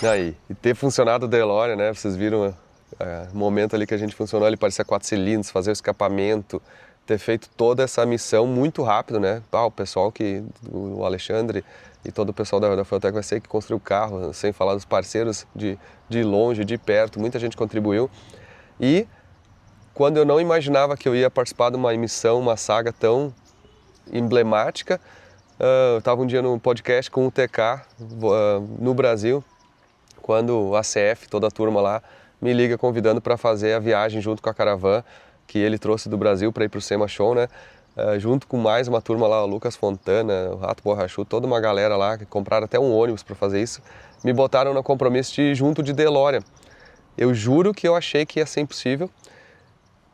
Speaker 1: Aí, e ter funcionado o DeLorean, né? Vocês viram o momento ali que a gente funcionou, ele parecia 4 cilindros, fazer o escapamento, ter feito toda essa missão muito rápido, né? O pessoal o Alexandre e todo o pessoal da Fueltech vai ser que construiu o carro, sem falar dos parceiros de longe, de perto, muita gente contribuiu. E quando eu não imaginava que eu ia participar de uma emissão, uma saga tão emblemática, eu estava um dia no podcast com o TK no Brasil, quando a CF, toda a turma lá, me liga convidando para fazer a viagem junto com a Caravan, que ele trouxe do Brasil para ir para o SEMA Show, né? Junto com mais uma turma lá, o Lucas Fontana, o Rato Borrachudo, toda uma galera lá, que compraram até um ônibus para fazer isso, me botaram no compromisso de ir junto de DeLorean. Eu juro que eu achei que ia ser impossível,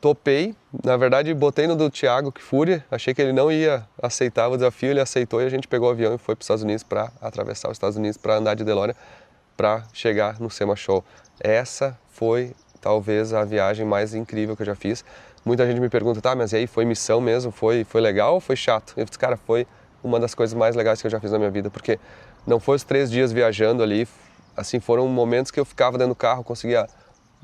Speaker 1: topei, na verdade botei no do Thiago que Fúria, achei que ele não ia aceitar o desafio, ele aceitou e a gente pegou o avião e foi para os Estados Unidos para atravessar os Estados Unidos para andar de DeLorean, para chegar no SEMA Show. Essa foi talvez a viagem mais incrível que eu já fiz. Muita gente me pergunta, tá, mas e aí, foi missão mesmo? Foi legal ou foi chato? Eu disse, cara, foi uma das coisas mais legais que eu já fiz na minha vida, porque não foi os 3 dias viajando ali, assim, foram momentos que eu ficava dentro do carro, conseguia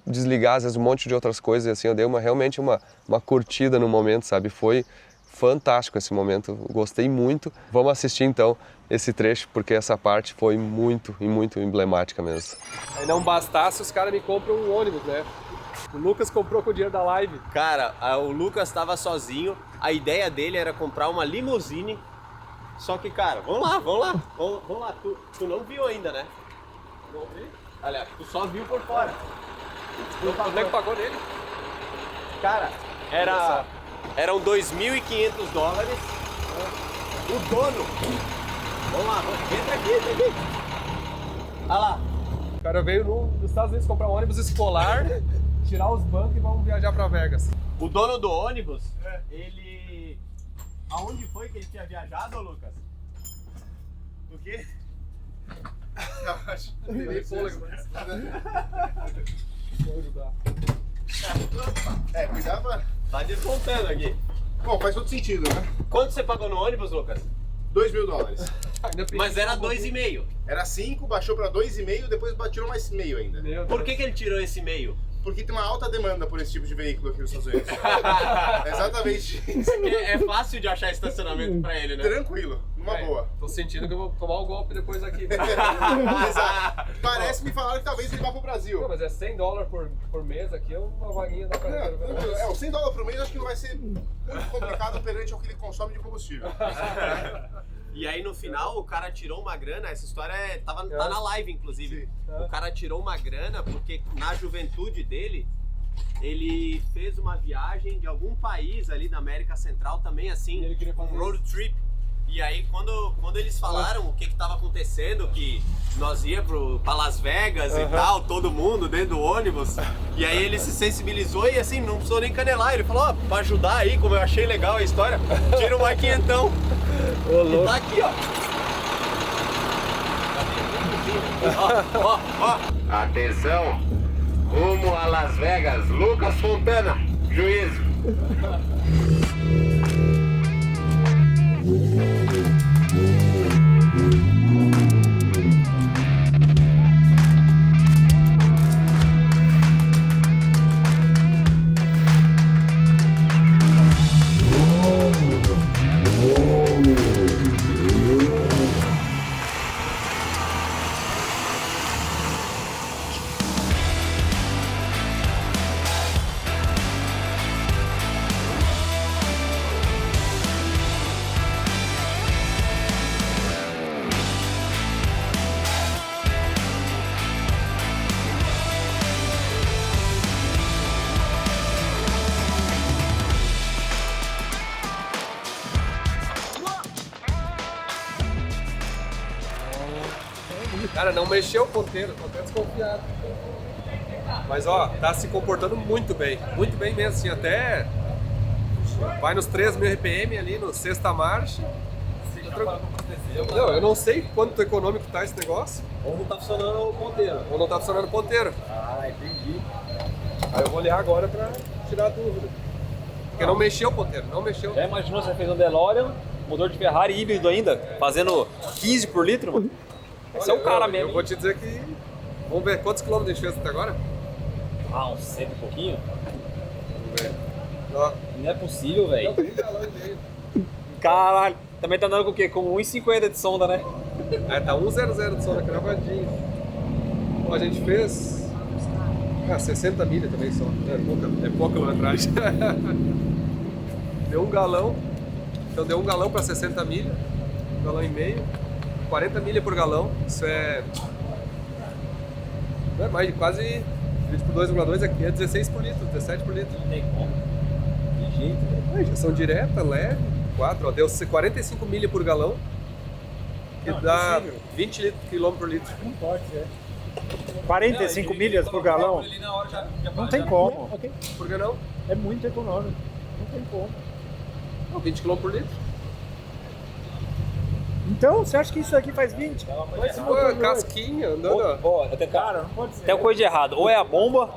Speaker 1: desligar às vezes um monte de outras coisas, e assim, eu dei realmente uma curtida no momento, sabe? Foi fantástico esse momento, gostei muito. Vamos assistir então esse trecho, porque essa parte foi muito e muito emblemática mesmo.
Speaker 4: Aí não bastasse, os caras me compram um ônibus, né? O Lucas comprou com o dinheiro da live.
Speaker 7: Cara, o Lucas estava sozinho, a ideia dele era comprar uma limusine, só que, cara, vamos lá, tu não viu ainda, né?
Speaker 4: Não vi?
Speaker 7: Aliás, tu só viu por fora.
Speaker 4: Quanto é que pagou nele?
Speaker 7: Cara, eram $2.500. O dono... Vamos lá, entra aqui. Olha lá.
Speaker 4: O cara veio dos Estados Unidos comprar um ônibus escolar, tirar os bancos e vamos viajar pra Vegas.
Speaker 7: O dono do ônibus, ele... Aonde foi que ele tinha viajado, Lucas? O quê?
Speaker 5: Cuidado.
Speaker 7: Tá desmontando aqui.
Speaker 5: Bom, faz todo sentido, né?
Speaker 7: Quanto você pagou no ônibus, Lucas?
Speaker 5: $2.000.
Speaker 7: Mas era 2,5.
Speaker 8: Era 5, baixou pra 2,5, depois tirou mais meio ainda.
Speaker 7: Por que ele tirou esse meio?
Speaker 8: Porque tem uma alta demanda por esse tipo de veículo aqui nos Estados Unidos. É exatamente isso.
Speaker 7: É fácil de achar estacionamento pra ele, né?
Speaker 8: Tranquilo, numa boa.
Speaker 4: Tô sentindo que eu vou tomar o golpe depois aqui.
Speaker 8: Exato. Parece me falaram que talvez ele vá pro Brasil.
Speaker 4: Não, mas é $100 por mês aqui, é uma vaguinha da praia.
Speaker 8: É, os $100 por mês acho que não vai ser muito complicado perante ao que ele consome de combustível.
Speaker 7: E aí no final o cara tirou uma grana, essa história tá na live inclusive. O cara tirou uma grana porque na juventude dele, ele fez uma viagem de algum país ali da América Central também assim, um road trip. E aí quando eles falaram o que tava acontecendo, que nós ia pra Las Vegas e tal, todo mundo dentro do ônibus, e aí ele se sensibilizou e assim, não precisou nem canelar, ele falou, ó, pra ajudar aí, como eu achei legal a história, tira mais quinhentão. E tá aqui, ó. Ó.
Speaker 2: Atenção, rumo a Las Vegas, Lucas Fontana, juízo.
Speaker 4: Cara, não mexeu o ponteiro, tô até desconfiado. Mas ó, tá se comportando muito bem mesmo, assim, até vai nos 3.000 RPM ali no sexta marcha. Não, eu não sei quanto econômico tá esse negócio.
Speaker 9: Ou não tá funcionando o ponteiro.
Speaker 4: Ou não tá funcionando o ponteiro.
Speaker 9: Ah, entendi.
Speaker 4: Aí eu vou olhar agora pra tirar a dúvida. Porque não mexeu o ponteiro, não mexeu.
Speaker 9: Já imaginou se você fez um DeLorean, motor de Ferrari híbrido ainda, fazendo 15 por litro, mano? Esse é o cara mesmo.
Speaker 4: Eu vou te dizer que... Vamos ver quantos quilômetros a gente fez até agora?
Speaker 9: Ah, uns 100 e pouquinho?
Speaker 4: Vamos ver. Ó.
Speaker 9: Não é possível, velho.
Speaker 4: Não, 30 galões e meio.
Speaker 9: Caralho. Também tá andando com o quê? Com 1,50 de sonda, né?
Speaker 4: É, tá 1,00 de sonda cravadinho. Ó, a gente fez... 60 milhas também só. É pouca quilometragem. Deu 1 galão. Então deu 1 galão para 60 milhas. 1,5 galão. 40 milhas por galão, isso é mais de quase 20 por 2,2 aqui é 16 por litro, 17 por litro.
Speaker 9: Não tem como. De jeito, velho.
Speaker 4: Injeção direta, leve, 4, ó, deu 45 milhas por galão, que não, dá 20 km por litro.
Speaker 6: Não pode ser. 45 milhas por galão? Não tem como.
Speaker 4: Por que não?
Speaker 6: É muito econômico. Não tem como.
Speaker 4: Não, 20 km por litro.
Speaker 6: Então, você acha que isso aqui faz 20?
Speaker 4: Pô, casquinha, andando.
Speaker 9: Ó, até cara, não pode ser. Tem coisa de errado. Ou é a bomba,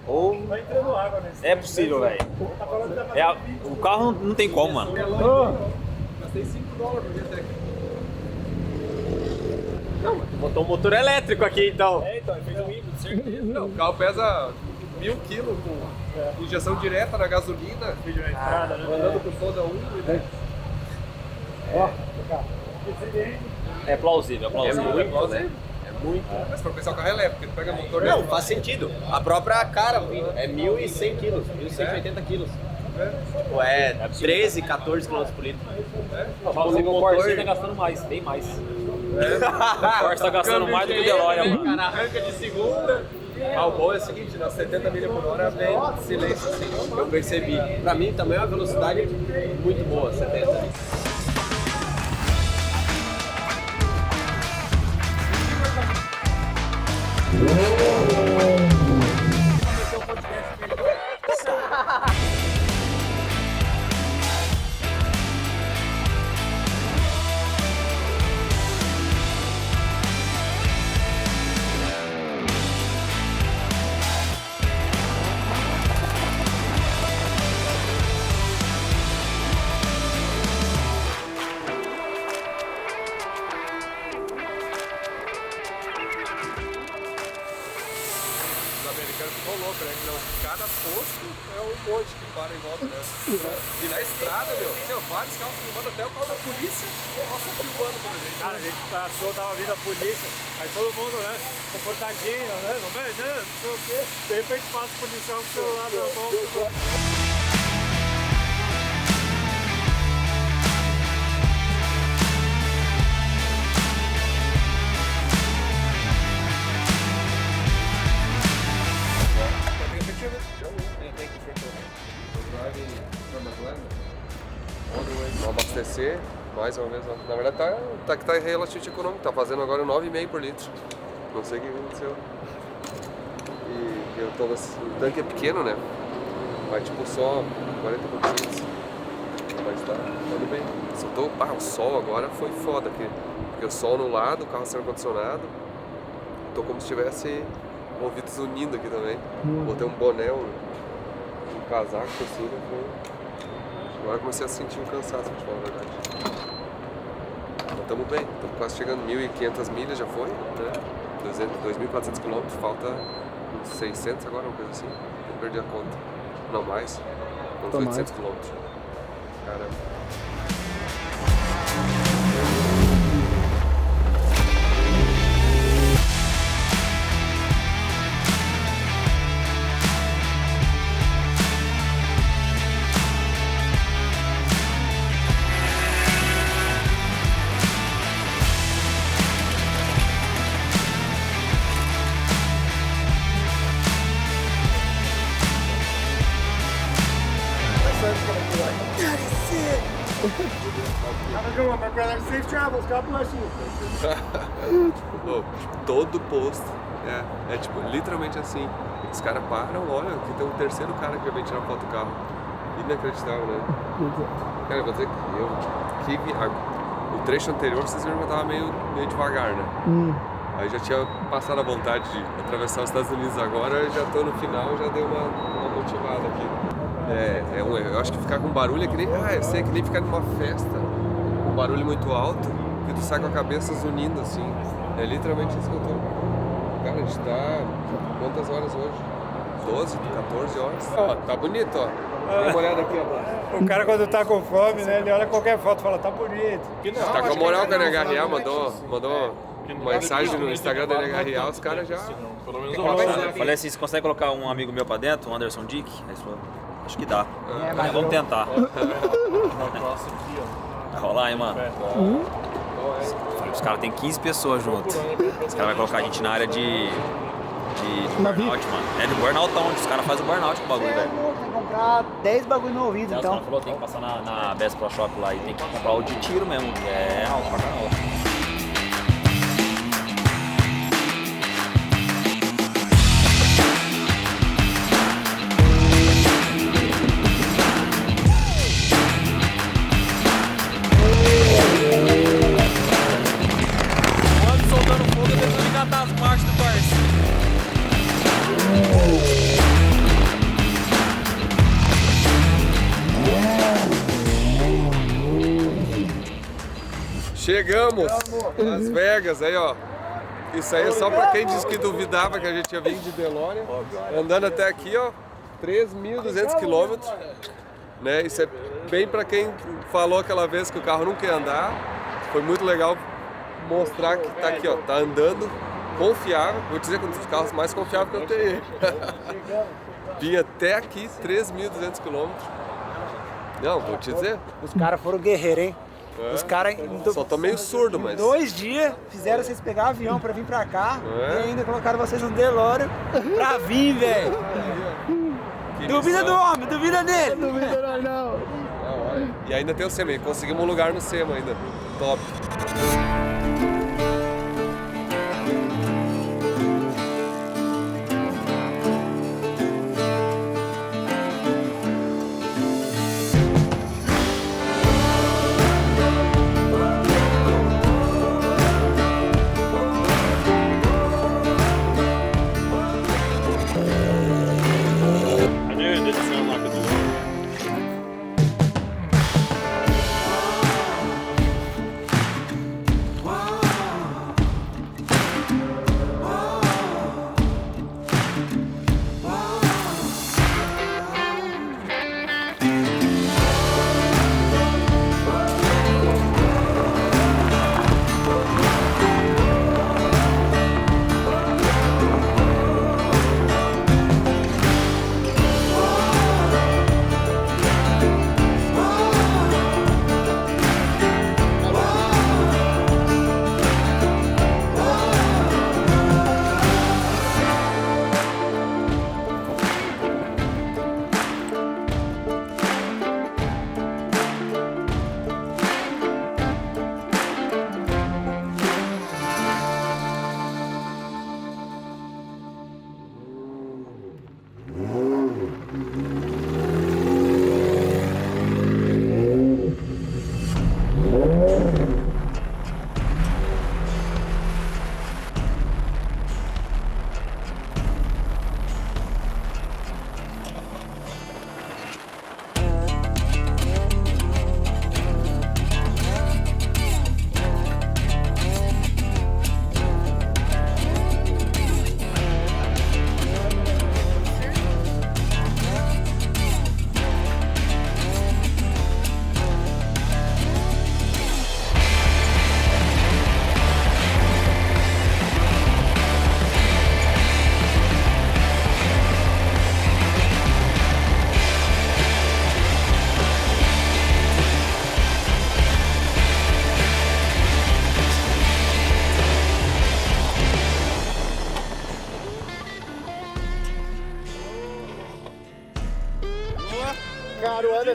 Speaker 9: ou.
Speaker 6: Tá entrando água nesse.
Speaker 9: É possível, velho. O carro não tem como, mano.
Speaker 4: Gastei $5 por dia até aqui.
Speaker 7: Não, botou um motor elétrico aqui então.
Speaker 6: É, então, ele fez um híbrido, certeza.
Speaker 4: Não, o carro pesa 1.000 kg com injeção direta na gasolina.
Speaker 6: Vídeo na entrada, né?
Speaker 4: Andando com solda 1 e...
Speaker 6: Ó, cara.
Speaker 9: É plausível, é plausível.
Speaker 4: É muito, né? É muito. Mas pra pensar o carro é leve, porque ele pega motor...
Speaker 7: Não, faz sentido. A própria cara é 1.100 quilos, 1.180 quilos. É 13, 14 km por litro.
Speaker 9: O Corsa tá gastando mais, bem mais. O Corsa tá gastando mais do que o DeLorean, mano.
Speaker 7: Cara, arranca de segunda.
Speaker 4: Ah, o bom é o seguinte, nas 70 milhas por hora vem silêncio assim, eu percebi.
Speaker 7: Pra mim também é uma velocidade muito boa, 70.
Speaker 4: louco, né? Não, cada posto é um monte que para em volta, né? E na estrada, meu, tinha vários carros filmando, até o carro da polícia passa filmando pra gente.
Speaker 6: Cara, a gente passou, tava vindo a polícia, aí todo mundo, né, comportadinho, né, não sei o quê. De repente passa o policial com o celular na mão.
Speaker 1: Vamos abastecer mais uma vez. Na verdade tá relativamente econômico, tá fazendo agora 9,5 por litro. Não sei o que aconteceu. E eu tô o tanque é pequeno, né? Vai tipo só 40 pouquinhos. Mas tá indo bem. O sol agora foi foda aqui. Porque o sol no lado, o carro sendo condicionado. Tô como se tivesse ouvidos unindo aqui também. Botei um boné, um casaco por cima. Agora eu comecei a sentir um cansaço, pra te falar a verdade. Mas estamos bem, estamos quase chegando 1.500 milhas, já foi, né? 2.400 km, falta uns 600 agora, uma coisa assim. Eu perdi a conta. Não mais, uns 800 km. Caramba.
Speaker 6: Safe travels, God bless you.
Speaker 1: Todo posto é tipo, literalmente assim. Os caras param, olha, aqui tem um terceiro cara que veio tirar foto do carro. Inacreditável, né? Cara, eu vou dizer que o trecho anterior, vocês viram que eu tava meio devagar, né? Aí já tinha passado a vontade de atravessar os Estados Unidos agora, já tô no final, já deu uma motivada aqui. Eu acho que ficar com barulho é que nem. Eu sei, é que nem ficar numa festa. Um barulho muito alto, que tu sai com a cabeça zunindo assim. É literalmente isso que eu tô. Cara, a gente tá. Quantas horas hoje? 12, 14 horas. Ó, tá bonito, ó. Dá uma olhada aqui, ó.
Speaker 6: O cara quando tá com fome, né? Ele olha qualquer foto e fala, tá bonito.
Speaker 1: Tá com a moral que a NHRA mandou uma mensagem no Instagram da NHRA, os caras já.
Speaker 9: Eu falei assim, você consegue colocar um amigo meu pra dentro, o Anderson Dick? Aí ele falou, acho que dá. Mas vamos tentar. Vai rolar, hein, mano? Os caras tem 15 pessoas juntos. Os caras vão colocar a gente na área de burnout, mano. É de burnoutão, onde os caras fazem o burnout com o bagulho, velho.
Speaker 10: Tem que comprar 10 bagulho no ouvido, então.
Speaker 9: Os caras falou, tem que passar na Best Pro Shop lá e tem que comprar o de tiro mesmo, que é alto pra caramba.
Speaker 1: Chegamos! Las Vegas, aí ó. Isso aí é só pra quem disse que duvidava que a gente ia vir de DeLorean. Andando até aqui, ó. 3.200 quilômetros. Né? Isso é bem pra quem falou aquela vez que o carro não quer andar. Foi muito legal mostrar que tá aqui, ó. Tá andando, confiável. Vou dizer que é um dos carros mais confiáveis que eu tenho. Vim até aqui, 3.200 quilômetros. Não, vou te dizer.
Speaker 10: Os caras foram guerreiros, hein? Os caras.
Speaker 1: Só tô meio surdo, mas.
Speaker 10: 2 dias fizeram vocês pegar avião pra vir pra cá e ainda colocaram vocês no DeLorean pra vir, velho. Duvida do homem, duvida dele.
Speaker 6: Duvida não.
Speaker 1: E ainda tem o SEMA, conseguimos um lugar no SEMA ainda. Top.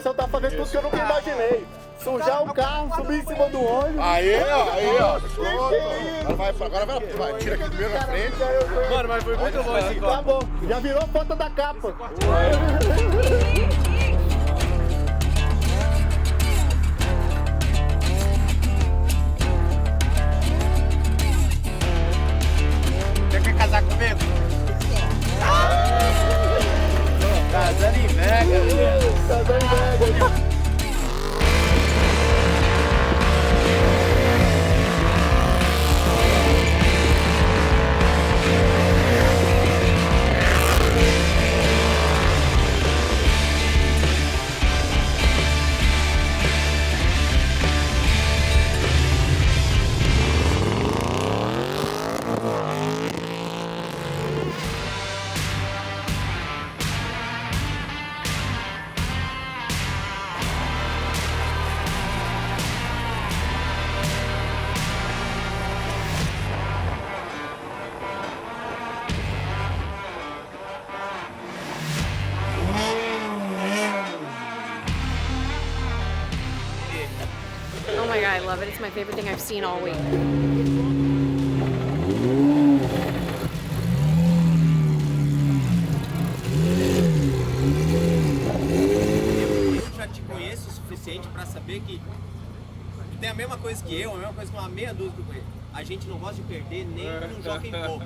Speaker 11: você tá fazendo tudo que eu nunca imaginei. Sujar o carro, subir em cima do ônibus.
Speaker 8: Aí, ó. Pronto. Agora vai. Tira aqui primeiro na frente.
Speaker 6: Mano, mas foi muito bom esse
Speaker 11: Tá bom, já virou foto da capa.
Speaker 7: Você quer casar comigo? Casando em Vegas.
Speaker 11: Casando em Vegas.
Speaker 12: Oh my God, I love it. It's my favorite thing I've seen all week.
Speaker 7: Eu já te conheço o suficiente para saber que tu tem a mesma coisa que eu, a mesma coisa que uma meia dúzia que eu conheço. A gente não gosta de perder nem no Jockey Pouco.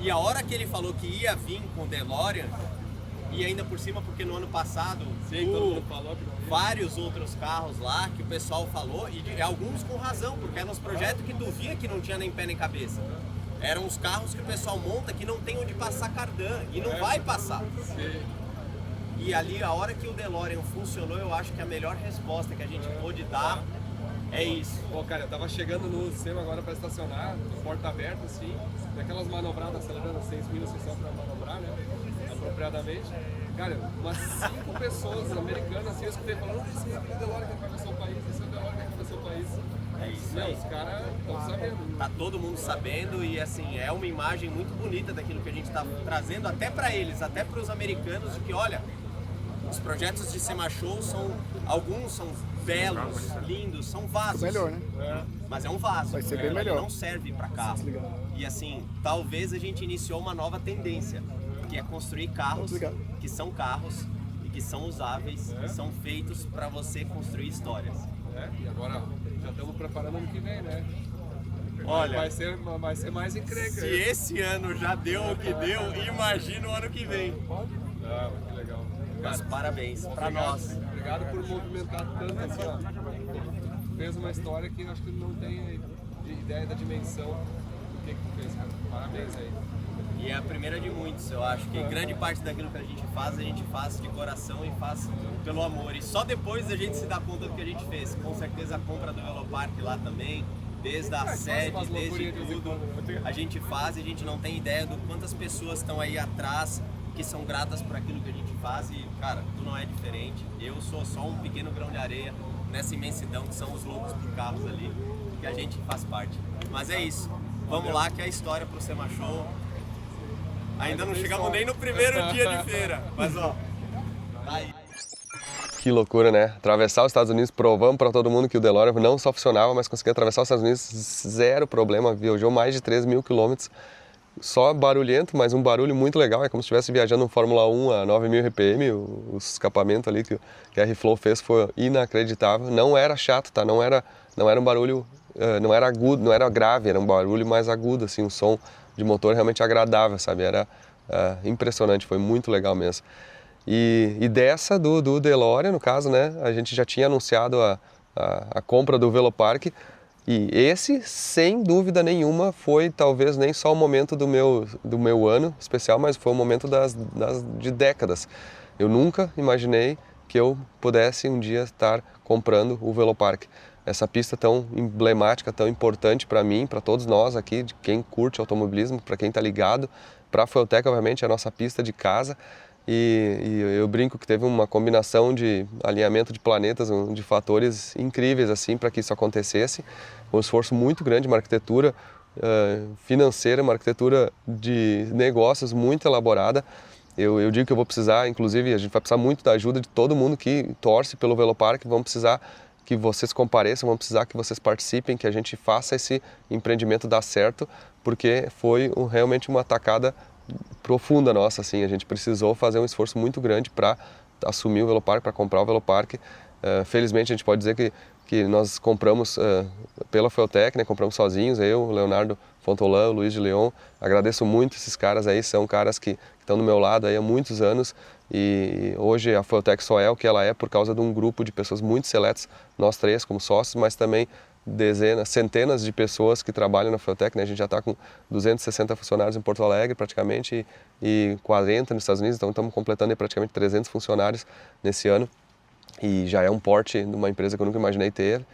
Speaker 7: E a hora que ele falou que ia vir com o DeLorean, e ainda por cima, porque no ano passado, vários outros carros lá que o pessoal falou, e alguns com razão, porque eram uns projetos que tu via que não tinha nem pé nem cabeça. Eram os carros que o pessoal monta que não tem onde passar cardan, e não vai passar. E ali, a hora que o DeLorean funcionou, eu acho que a melhor resposta que a gente pôde dar é isso.
Speaker 4: Pô, cara, eu tava chegando no sistema agora pra estacionar, porta aberta assim, daquelas manobradas, acelerando 6 mil só pra manobrar, né? Apropriadamente. Cara, umas 5 pessoas americanas assim, eu escutei falando, esse é o DeLorean que atravessou o país, esse é o DeLorean que atravessou o país.
Speaker 7: É isso
Speaker 4: Meu,
Speaker 7: aí.
Speaker 4: os caras estão sabendo.
Speaker 7: Tá todo mundo sabendo e assim, é uma imagem muito bonita daquilo que a gente tá trazendo até para eles, até para os americanos, de que olha, os projetos de SEMA Show alguns são belos, lindos, são vasos.
Speaker 11: Melhor, né?
Speaker 7: Mas é um vaso.
Speaker 11: Vai ser bem melhor.
Speaker 7: Não serve para carro. E assim, talvez a gente iniciou uma nova tendência, que é construir carros que são carros e que são usáveis, que são feitos para você construir histórias.
Speaker 4: E agora já estamos preparando ano que vem, né?
Speaker 7: Olha,
Speaker 4: vai ser mais encrenca.
Speaker 7: Se esse ano já deu o que deu, imagina o ano que vem.
Speaker 4: Que legal.
Speaker 7: Mas parabéns para nós.
Speaker 4: Obrigado por movimentar tanto assim, ó. Fez uma história que acho que não tem ideia da dimensão do que tu fez, cara. Parabéns aí.
Speaker 7: E é a primeira de muitos, eu acho que grande parte daquilo que a gente faz de coração e faz pelo amor. E só depois a gente se dá conta do que a gente fez. Com certeza a compra do Velopark lá também, desde a sede, desde tudo, a gente faz e a gente não tem ideia do quantas pessoas estão aí atrás que são gratas por aquilo que a gente faz e, cara, tu não é diferente. Eu sou só um pequeno grão de areia nessa imensidão que são os loucos por carros ali, que a gente faz parte. Mas é isso, vamos lá que é a história pro SEMA Show. Ainda não chegamos nem no primeiro dia de feira, mas ó, tá aí.
Speaker 1: Que loucura, né? Atravessar os Estados Unidos, provamos para todo mundo que o DeLorean não só funcionava, mas conseguia atravessar os Estados Unidos zero problema, viajou mais de 3 mil quilômetros. Só barulhento, mas um barulho muito legal, é como se estivesse viajando no Fórmula 1 a 9.000 RPM, o escapamento ali que a R-Flow fez foi inacreditável, não era chato, tá? Não era um barulho, não era agudo, não era grave, era um barulho mais agudo, assim, um som de motor realmente agradável, sabe? Era impressionante, foi muito legal mesmo. E dessa do DeLorean, no caso, né, a gente já tinha anunciado a compra do Velopark. E esse, sem dúvida nenhuma, foi talvez nem só o momento do meu ano especial, mas foi o momento de décadas. Eu nunca imaginei que eu pudesse um dia estar comprando o Velopark. Essa pista tão emblemática, tão importante para mim, para todos nós aqui, de quem curte automobilismo, para quem está ligado. Para a Fueltech, obviamente, é a nossa pista de casa. E eu brinco que teve uma combinação de alinhamento de planetas, de fatores incríveis assim para que isso acontecesse. Um esforço muito grande, uma arquitetura financeira, uma arquitetura de negócios muito elaborada. Eu digo que eu vou precisar, inclusive a gente vai precisar muito da ajuda de todo mundo que torce pelo Velopark, vamos precisar que vocês compareçam, vamos precisar que vocês participem, que a gente faça esse empreendimento dar certo, porque foi realmente uma tacada profunda nossa, assim, a gente precisou fazer um esforço muito grande para assumir o Velopark, para comprar o Velopark. Felizmente a gente pode dizer que nós compramos pela Feutec, né, compramos sozinhos, eu, o Leonardo Fontolan, o Luiz de Leon. Agradeço muito esses caras aí, são caras que estão do meu lado aí há muitos anos, e hoje a Feutec só é o que ela é por causa de um grupo de pessoas muito seletas, nós três como sócios, mas também dezenas, centenas de pessoas que trabalham na Feutec, né? A gente já está com 260 funcionários em Porto Alegre praticamente e 40 nos Estados Unidos, então estamos completando aí praticamente 300 funcionários nesse ano, e já é um porte de uma empresa que eu nunca imaginei ter.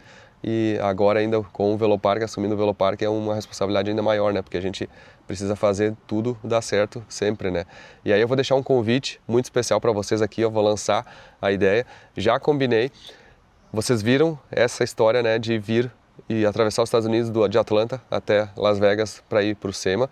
Speaker 1: E agora ainda com o Velopark, assumindo o Velopark, é uma responsabilidade ainda maior, né? Porque a gente precisa fazer tudo dar certo sempre, né? E aí eu vou deixar um convite muito especial para vocês aqui, eu vou lançar a ideia. Já combinei, vocês viram essa história, né, de vir e atravessar os Estados Unidos de Atlanta até Las Vegas para ir para o SEMA.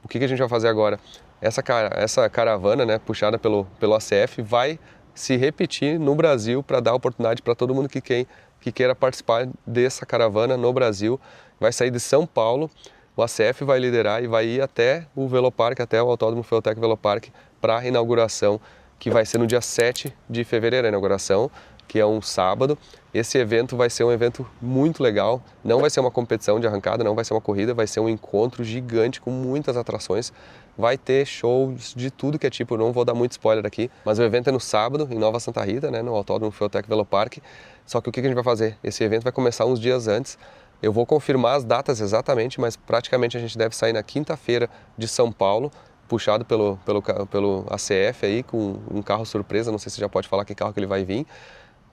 Speaker 1: O que a gente vai fazer agora? Essa caravana, né, puxada pelo ACF, vai se repetir no Brasil para dar oportunidade para todo mundo que queira participar dessa caravana no Brasil. Vai sair de São Paulo, o ACF vai liderar e vai ir até o Velopark, até o Autódromo Feutec Velopark, para a inauguração, que vai ser no dia 7 de fevereiro, a inauguração, que é um sábado. Esse evento vai ser um evento muito legal, não vai ser uma competição de arrancada, não vai ser uma corrida, vai ser um encontro gigante com muitas atrações. Vai ter shows de tudo que é tipo, não vou dar muito spoiler aqui, mas o evento é no sábado, em Nova Santa Rita, né, no Autódromo Feutec Velopark. Só que o que a gente vai fazer? Esse evento vai começar uns dias antes. Eu vou confirmar as datas exatamente, mas praticamente a gente deve sair na quinta-feira de São Paulo, puxado pelo ACF aí, com um carro surpresa, não sei se já pode falar que carro que ele vai vir.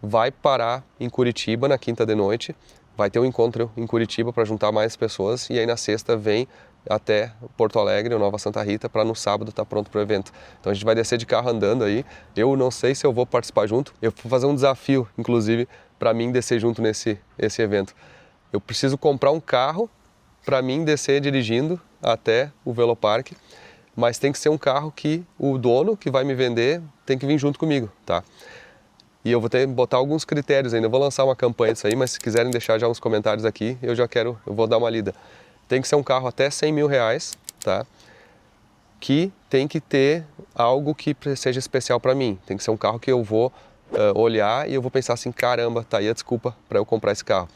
Speaker 1: Vai parar em Curitiba na quinta de noite, vai ter um encontro em Curitiba para juntar mais pessoas, e aí na sexta vem até Porto Alegre, ou Nova Santa Rita, para no sábado estar pronto para o evento. Então a gente vai descer de carro andando aí. Eu não sei se eu vou participar junto. Eu vou fazer um desafio, inclusive, para mim descer junto nesse evento. Eu preciso comprar um carro para mim descer dirigindo até o Velopark, mas tem que ser um carro que o dono que vai me vender tem que vir junto comigo, tá? E eu vou ter que botar alguns critérios ainda. Eu vou lançar uma campanha disso aí, mas se quiserem deixar já uns comentários aqui, eu vou dar uma lida. Tem que ser um carro até 100 mil reais, tá? Que tem que ter algo que seja especial para mim. Tem que ser um carro que eu vou olhar e eu vou pensar assim, caramba, tá aí a desculpa para eu comprar esse carro.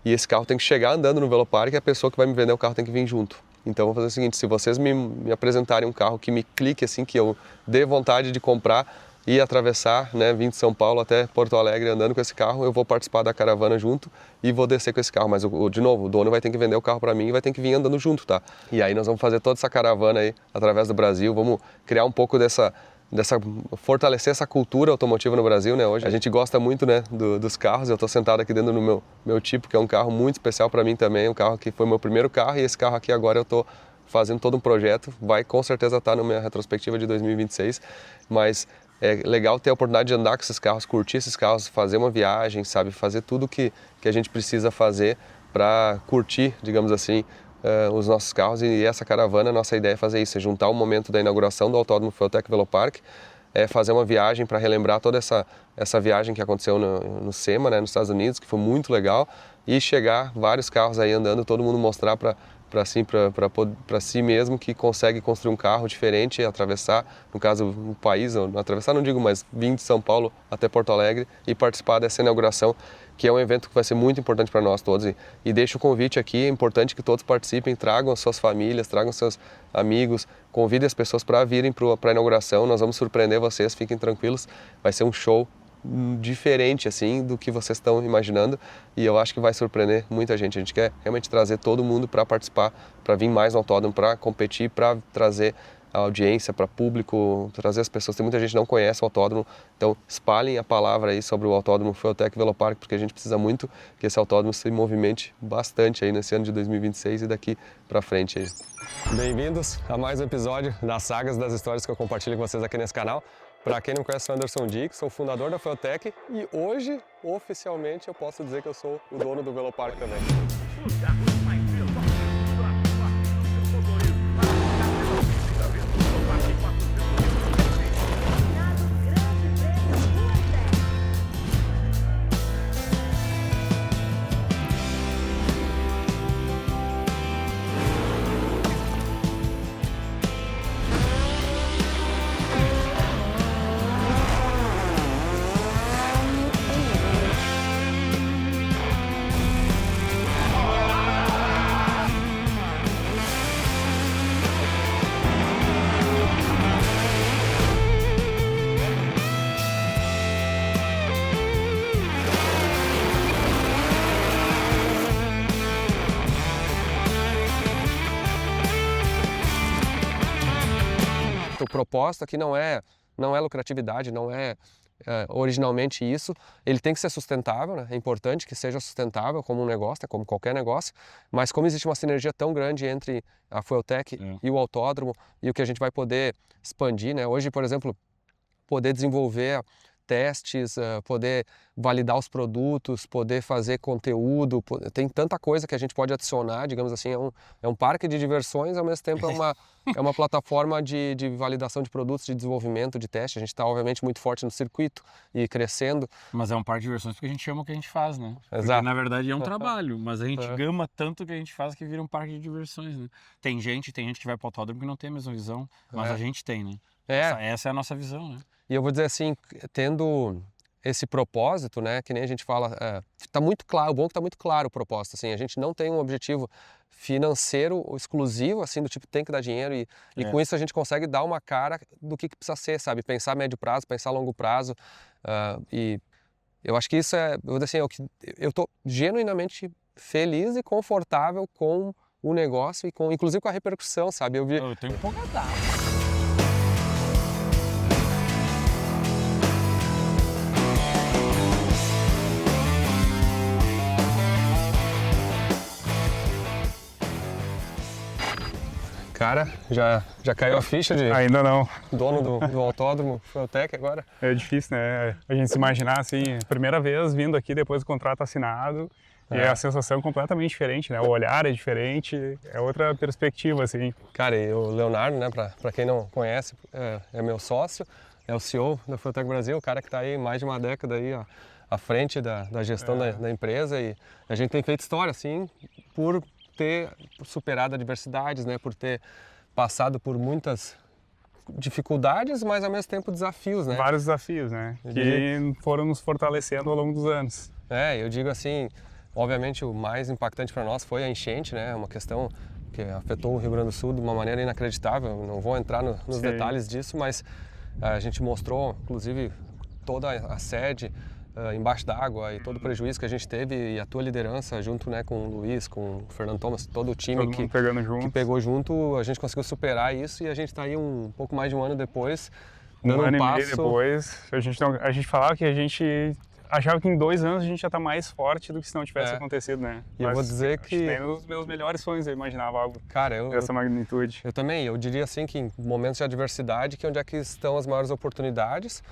Speaker 1: E esse carro tem que chegar andando no Velopark e a pessoa que vai me vender o carro tem que vir junto. Então eu vou fazer o seguinte, se vocês me apresentarem um carro que me clique assim, que eu dê vontade de comprar e atravessar, né, vim de São Paulo até Porto Alegre andando com esse carro, eu vou participar da caravana junto e vou descer com esse carro. Mas, de novo, o dono vai ter que vender o carro para mim e vai ter que vir andando junto, tá? E aí nós vamos fazer toda essa caravana aí através do Brasil, vamos criar um pouco fortalecer essa cultura automotiva no Brasil, né? Hoje a gente gosta muito, né, dos carros. Eu estou sentado aqui dentro do meu Tipo, que é um carro muito especial para mim também, um carro que foi meu primeiro carro, e esse carro aqui agora eu estou fazendo todo um projeto, vai com certeza estar na minha retrospectiva de 2026, mas é legal ter a oportunidade de andar com esses carros, curtir esses carros, fazer uma viagem, sabe? Fazer tudo que a gente precisa fazer para curtir, digamos assim, os nossos carros. E essa caravana, nossa ideia é fazer isso, é juntar o momento da inauguração do Autódromo Feutec Velopark, fazer uma viagem para relembrar toda essa viagem que aconteceu no SEMA, né, nos Estados Unidos, que foi muito legal, e chegar vários carros aí andando, todo mundo mostrar para si mesmo que consegue construir um carro diferente, atravessar, no caso, o país, ou atravessar não digo, mas vir de São Paulo até Porto Alegre e participar dessa inauguração, que é um evento que vai ser muito importante para nós todos. E deixo o convite aqui, é importante que todos participem, tragam as suas famílias, tragam seus amigos, convidem as pessoas para virem para a inauguração, nós vamos surpreender vocês, fiquem tranquilos, vai ser um show diferente assim do que vocês estão imaginando, e eu acho que vai surpreender muita gente. A gente quer realmente trazer todo mundo para participar, para vir mais no autódromo, para competir, para trazer a audiência, para público, trazer as pessoas. Tem muita gente que não conhece o autódromo, então espalhem a palavra aí sobre o Autódromo Feutec Velopark, porque a gente precisa muito que esse autódromo se movimente bastante aí nesse ano de 2026 e daqui para frente aí. Bem-vindos a mais um episódio das sagas, das histórias que eu compartilho com vocês aqui nesse canal. Para quem não conhece, eu sou Anderson Dick, sou fundador da Feutec e hoje, oficialmente, eu posso dizer que eu sou o dono do Velopark também. o propósito aqui não é lucratividade, não é originalmente isso. Ele tem que ser sustentável, né? É importante que seja sustentável como um negócio, né? Como qualquer negócio, mas como existe uma sinergia tão grande entre a Fueltech e o autódromo e o que a gente vai poder expandir, né? Hoje, por exemplo, poder desenvolver testes, poder validar os produtos, poder fazer conteúdo, tem tanta coisa que a gente pode adicionar, digamos assim, é um parque de diversões, ao mesmo tempo é uma plataforma de validação de produtos, de desenvolvimento, de teste. A gente está obviamente muito forte no circuito e crescendo.
Speaker 13: Mas é um parque de diversões porque a gente ama o que a gente faz, né?
Speaker 1: Exato.
Speaker 13: Porque na verdade é um trabalho, mas a gente ama tanto o que a gente faz que vira um parque de diversões, né? Tem gente que vai para o autódromo que não tem a mesma visão, mas a gente tem, né? Essa é a nossa visão, né?
Speaker 1: E eu vou dizer assim, tendo esse propósito, né, que nem a gente fala, tá muito claro, o bom é que tá muito claro o propósito, assim, a gente não tem um objetivo financeiro exclusivo, assim, do tipo tem que dar dinheiro e com isso a gente consegue dar uma cara do que precisa ser, sabe, pensar a médio prazo, pensar a longo prazo, e eu acho que isso eu vou dizer assim, eu tô genuinamente feliz e confortável com o negócio e inclusive com a repercussão, sabe,
Speaker 13: Eu tô empolgadaço.
Speaker 1: Cara, já caiu a ficha de...
Speaker 14: Ainda não.
Speaker 1: Dono do autódromo, Fueltech agora?
Speaker 14: É difícil, né? A gente se imaginar assim, primeira vez vindo aqui depois do contrato assinado, e a sensação é completamente diferente, né? O olhar é diferente, é outra perspectiva, assim.
Speaker 1: Cara, e o Leonardo, né, pra quem não conhece, é meu sócio, é o CEO da Fueltech Brasil, o cara que tá aí mais de uma década aí, ó, à frente da gestão da empresa, e a gente tem feito história, assim, por ter superado adversidades, né, por ter passado por muitas dificuldades, mas ao mesmo tempo desafios, né?
Speaker 14: Vários desafios, né, que foram nos fortalecendo ao longo dos anos.
Speaker 1: Eu digo assim, obviamente o mais impactante para nós foi a enchente, né, uma questão que afetou o Rio Grande do Sul de uma maneira inacreditável, não vou entrar nos detalhes disso, mas a gente mostrou, inclusive, toda a sede embaixo d'água e todo o prejuízo que a gente teve e a tua liderança junto, né, com o Luiz, com o Fernando Thomas, todo o time que pegou junto, a gente conseguiu superar isso e a gente está aí um pouco mais de um ano depois, dando um passo. E meio depois,
Speaker 14: a gente falava que a gente achava que em 2 anos a gente já está mais forte do que se não tivesse acontecido, né?
Speaker 1: E eu vou dizer que...
Speaker 14: Nem nos meus melhores sonhos eu imaginava algo dessa magnitude.
Speaker 1: Eu também, eu diria assim que em momentos de adversidade, que é onde é que estão as maiores oportunidades.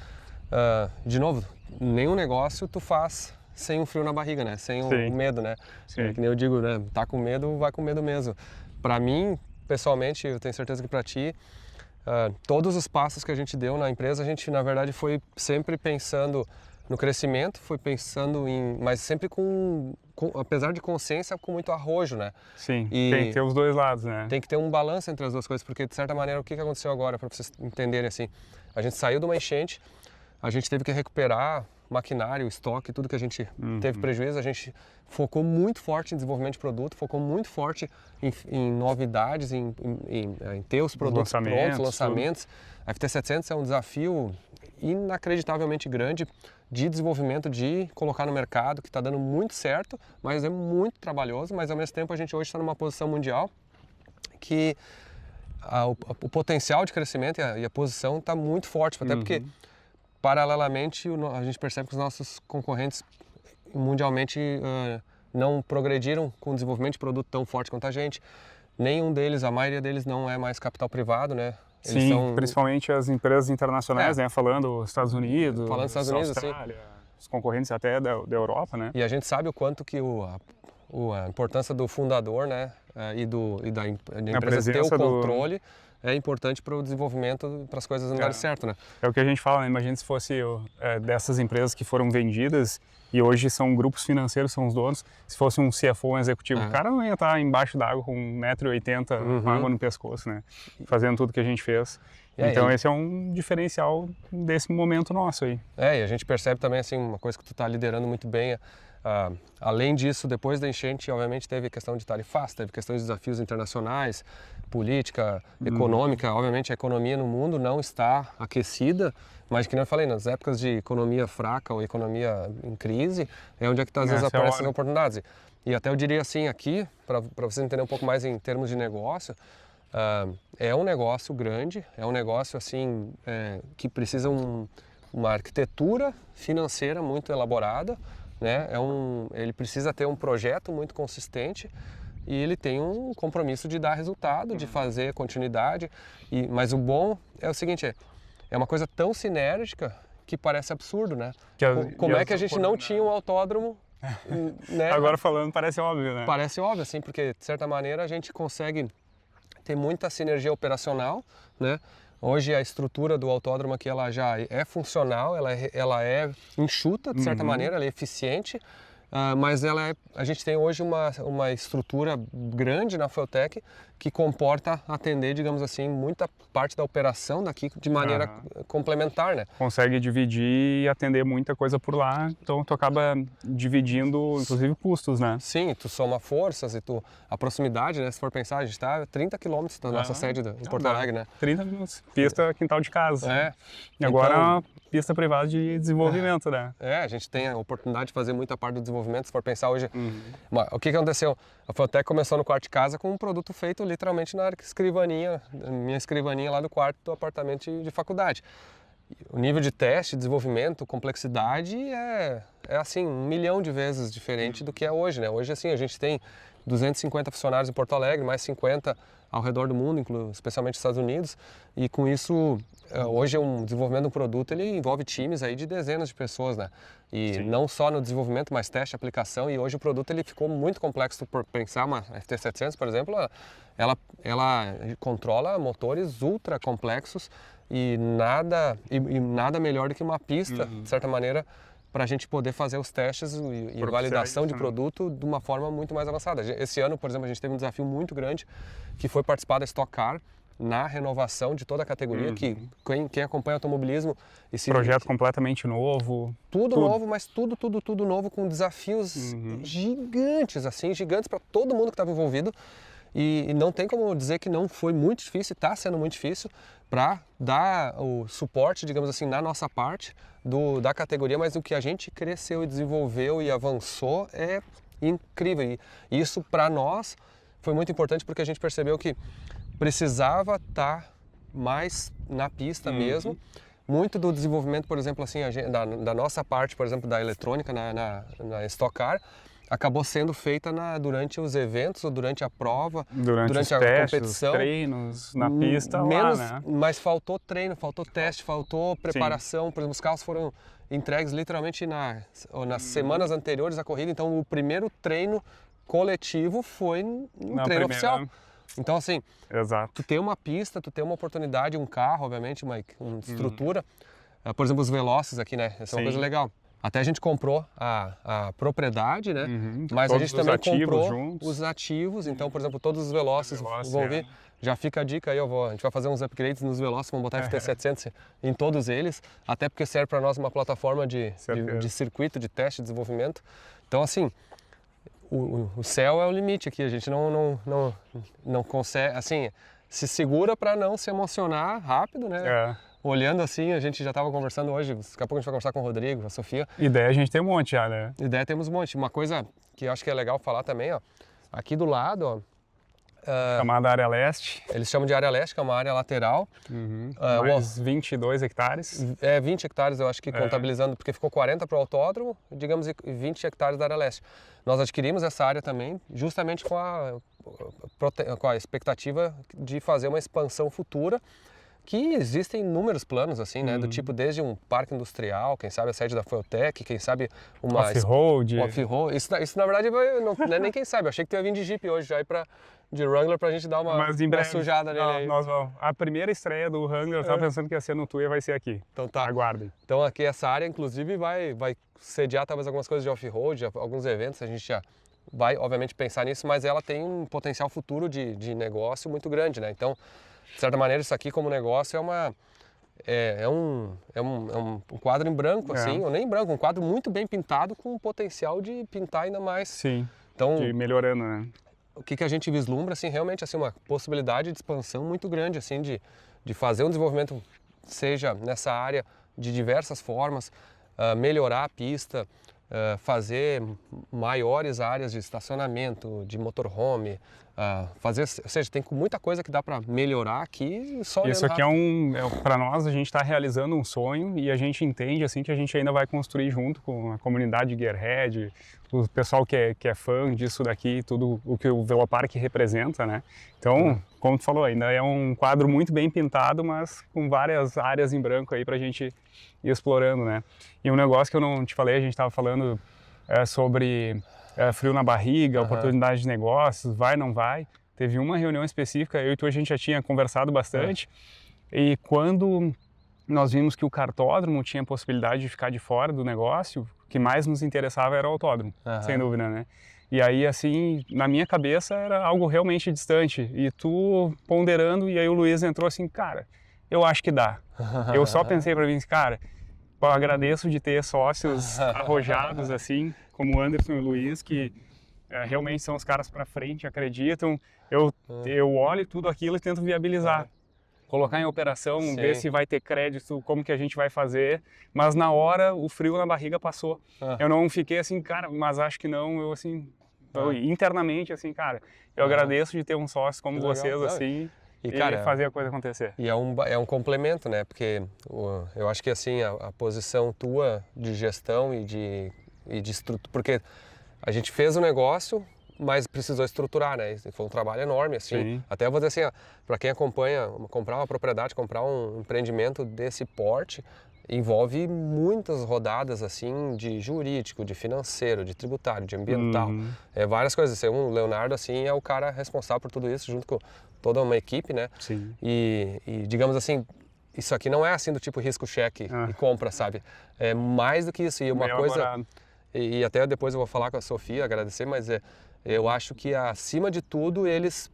Speaker 1: De novo, nenhum negócio tu faz sem um frio na barriga, né? Sem um medo, né? Que nem eu digo, né? Tá com medo, vai com medo mesmo. Para mim, pessoalmente, eu tenho certeza que para ti, todos os passos que a gente deu na empresa, a gente na verdade foi sempre pensando no crescimento, foi pensando mas sempre apesar de consciência, com muito arrojo, né?
Speaker 14: Sim, tem que ter os dois lados, né?
Speaker 1: Tem que ter um balanço entre as duas coisas, porque de certa maneira, o que aconteceu agora, para vocês entenderem assim, a gente saiu de uma enchente, a gente teve que recuperar maquinário, estoque, tudo que a gente teve prejuízo, a gente focou muito forte em desenvolvimento de produto, focou muito forte em novidades, em ter os produtos prontos, lançamentos. A FT700 é um desafio inacreditavelmente grande de desenvolvimento, de colocar no mercado, que está dando muito certo, mas é muito trabalhoso, mas ao mesmo tempo a gente hoje está numa posição mundial que o potencial de crescimento e a posição está muito forte, até porque paralelamente a gente percebe que os nossos concorrentes mundialmente não progrediram com o desenvolvimento de produto tão forte quanto a gente. Nenhum deles, a maioria deles não é mais capital privado, né?
Speaker 14: Eles principalmente as empresas internacionais, né? Falando Estados Unidos, Austrália, os concorrentes até da Europa, né?
Speaker 1: E a gente sabe o quanto que a importância do fundador, né? E da empresa ter o controle é importante para o desenvolvimento, para as coisas andarem certo, né?
Speaker 14: É o que a gente fala, né? Imagina se fosse dessas empresas que foram vendidas e hoje são grupos financeiros, são os donos, se fosse um CFO, um executivo, o cara não ia estar embaixo d'água com 1,80 m com água no pescoço, né? Fazendo tudo que a gente fez. Então esse é um diferencial desse momento nosso aí.
Speaker 1: E a gente percebe também, assim, uma coisa que tu está liderando muito bem, além disso, depois da enchente, obviamente teve questão de tarifas, teve questões de desafios internacionais, política, econômica. Obviamente a economia no mundo não está aquecida, mas que nem eu falei, nas épocas de economia fraca ou economia em crise, é onde é que às vezes aparecem as oportunidades. E até eu diria assim aqui, para vocês entenderem um pouco mais em termos de negócio, é um negócio grande, é um negócio assim que precisa uma arquitetura financeira muito elaborada, né? Ele precisa ter um projeto muito consistente e ele tem um compromisso de dar resultado, de fazer continuidade. Mas o bom é o seguinte, é uma coisa tão sinérgica que parece absurdo, né? Como é que a gente não tinha um autódromo? Né?
Speaker 14: Agora falando parece óbvio, né?
Speaker 1: Parece óbvio, assim, porque de certa maneira a gente consegue ter muita sinergia operacional, né? Hoje a estrutura do autódromo aqui ela já é funcional, ela é enxuta de certa maneira, ela é eficiente, mas a gente tem hoje uma estrutura grande na Fueltech que comporta atender, digamos assim, muita parte da operação daqui de maneira complementar, né?
Speaker 14: Consegue dividir e atender muita coisa por lá, então tu acaba dividindo, inclusive, custos, né?
Speaker 1: Sim, tu soma forças e a proximidade, né? Se for pensar, a gente está a 30 quilômetros da nossa sede em Porto Alegre, né?
Speaker 14: 30 minutos. Pista quintal de casa. E agora é uma pista privada de desenvolvimento, né?
Speaker 1: A gente tem a oportunidade de fazer muita parte do desenvolvimento, se for pensar hoje. O que aconteceu? A Fueltech começou no quarto de casa com um produto feito literalmente na minha escrivaninha lá do quarto do apartamento de faculdade. O nível de teste, desenvolvimento, complexidade é assim, 1 milhão de vezes diferente do que é hoje, né? Hoje, assim, a gente tem 250 funcionários em Porto Alegre, mais 50 ao redor do mundo, especialmente nos Estados Unidos, e com isso, hoje um desenvolvimento de um produto, ele envolve times aí de dezenas de pessoas, né? E não só no desenvolvimento, mas teste, aplicação, e hoje o produto ele ficou muito complexo por pensar. Uma FT700, por exemplo, ela controla motores ultra complexos e nada melhor do que uma pista, de certa maneira, para a gente poder fazer os testes e validação de produto de uma forma muito mais avançada. Esse ano, por exemplo, a gente teve um desafio muito grande, que foi participar da Stock Car, na renovação de toda a categoria, que quem acompanha automobilismo...
Speaker 14: Projeto completamente novo.
Speaker 1: Tudo novo, mas tudo novo, com desafios gigantes, assim, gigantes para todo mundo que estava envolvido. E não tem como dizer que não foi muito difícil, está sendo muito difícil para dar o suporte, digamos assim, na nossa parte da categoria, mas o que a gente cresceu e desenvolveu e avançou é incrível. E isso para nós foi muito importante porque a gente percebeu que precisava estar mais na pista mesmo. Muito do desenvolvimento, por exemplo, assim, da nossa parte, por exemplo, da eletrônica na Stock Car, acabou sendo feita durante os eventos ou durante a prova, durante a
Speaker 14: testes,
Speaker 1: competição.
Speaker 14: Os treinos na pista, né?
Speaker 1: Mas faltou treino, faltou teste, faltou preparação. Por exemplo, os carros foram entregues literalmente nas semanas anteriores à corrida. Então, o primeiro treino coletivo foi treino oficial. Então, assim, tu tem uma pista, tu tem uma oportunidade, um carro, obviamente, uma estrutura. Por exemplo, os Veloces aqui, né? Essa é uma coisa legal. Até a gente comprou a propriedade, né? Mas a gente também comprou os ativos. Então, por exemplo, todos os Veloces vão vir. Já fica a dica aí, a gente vai fazer uns upgrades nos Veloces, vamos botar FT700 em todos eles. Até porque serve para nós uma plataforma de circuito, de teste, de desenvolvimento. Então, assim, o céu é o limite aqui. A gente não consegue, assim, se segura para não se emocionar rápido, né? Olhando assim, a gente já estava conversando hoje, daqui a pouco a gente vai conversar com o Rodrigo, a Sofia.
Speaker 14: Ideia a gente tem um monte já, né?
Speaker 1: Ideia temos um monte. Uma coisa que eu acho que é legal falar também, ó, aqui do lado, ó,
Speaker 14: chamada área leste.
Speaker 1: Eles chamam de área leste, que é uma área lateral.
Speaker 14: Mais 22 hectares.
Speaker 1: 20 hectares, eu acho que contabilizando, porque ficou 40 para o autódromo, digamos 20 hectares da área leste. Nós adquirimos essa área também, justamente com a expectativa de fazer uma expansão futura, que existem inúmeros planos, assim, né? Do tipo, desde um parque industrial, quem sabe a sede da Fueltech, quem sabe uma...
Speaker 14: Off-road.
Speaker 1: Off-road. Isso, na verdade, não é nem quem sabe. Eu achei que tu ia vir de Jeep hoje, já ir de Wrangler pra gente dar uma sujada nele aí.
Speaker 14: A primeira estreia do Wrangler, eu tava pensando que ia ser no Tuia, vai ser aqui.
Speaker 1: Então tá.
Speaker 14: Aguardem.
Speaker 1: Então aqui essa área, inclusive, vai sediar talvez algumas coisas de off-road, alguns eventos, a gente já vai, obviamente, pensar nisso, mas ela tem um potencial futuro de negócio muito grande, né? Então, de certa maneira, isso aqui como negócio é um quadro em branco, assim, ou nem em branco, um quadro muito bem pintado com o potencial de pintar ainda mais.
Speaker 14: Sim,
Speaker 1: então,
Speaker 14: de melhorando, né?
Speaker 1: O que a gente vislumbra, assim, realmente, assim, uma possibilidade de expansão muito grande, assim, de fazer um desenvolvimento, seja nessa área de diversas formas, melhorar a pista, fazer maiores áreas de estacionamento, de motorhome, fazer, ou seja, tem muita coisa que dá para melhorar aqui só
Speaker 14: isso aqui para nós, a gente está realizando um sonho e a gente entende assim que a gente ainda vai construir junto com a comunidade Gearhead, o pessoal que é fã disso daqui, tudo o que o Velopark representa, né? Então, como tu falou, ainda é um quadro muito bem pintado, mas com várias áreas em branco aí para a gente ir explorando, né? E um negócio que eu não te falei, a gente estava falando sobre frio na barriga, oportunidade de negócios, vai, não vai. Teve uma reunião específica, eu e tu a gente já tinha conversado bastante, e quando nós vimos que o cartódromo tinha a possibilidade de ficar de fora do negócio, o que mais nos interessava era o autódromo, sem dúvida, né? E aí, assim, na minha cabeça era algo realmente distante, e tu ponderando, e aí o Luiz entrou assim, cara, eu acho que dá. Eu só pensei para mim, cara, eu agradeço de ter sócios arrojados assim, como o Anderson e o Luiz, que realmente são os caras para frente, acreditam. Eu olho tudo aquilo e tento viabilizar. Colocar em operação, ver se vai ter crédito, como que a gente vai fazer. Mas na hora, o frio na barriga passou. Eu não fiquei assim, cara, mas acho que não. Eu assim, internamente assim, cara, eu agradeço de ter um sócio como vocês, assim. E, cara, fazer a coisa acontecer.
Speaker 1: E é um complemento, né? Porque eu acho que assim, a posição tua de gestão e de estrutura, porque a gente fez o negócio, mas precisou estruturar, né? Foi um trabalho enorme, assim. Sim. Até eu vou dizer assim, para quem acompanha, comprar uma propriedade, comprar um empreendimento desse porte, envolve muitas rodadas, assim, de jurídico, de financeiro, de tributário, de ambiental. Várias coisas. O Leonardo, assim, é o cara responsável por tudo isso, junto com toda uma equipe, né?
Speaker 14: Sim.
Speaker 1: E digamos assim, isso aqui não é assim do tipo risco cheque e compra, sabe? É mais do que isso. E uma coisa... E até depois eu vou falar com a Sofia, agradecer, mas eu acho que acima de tudo eles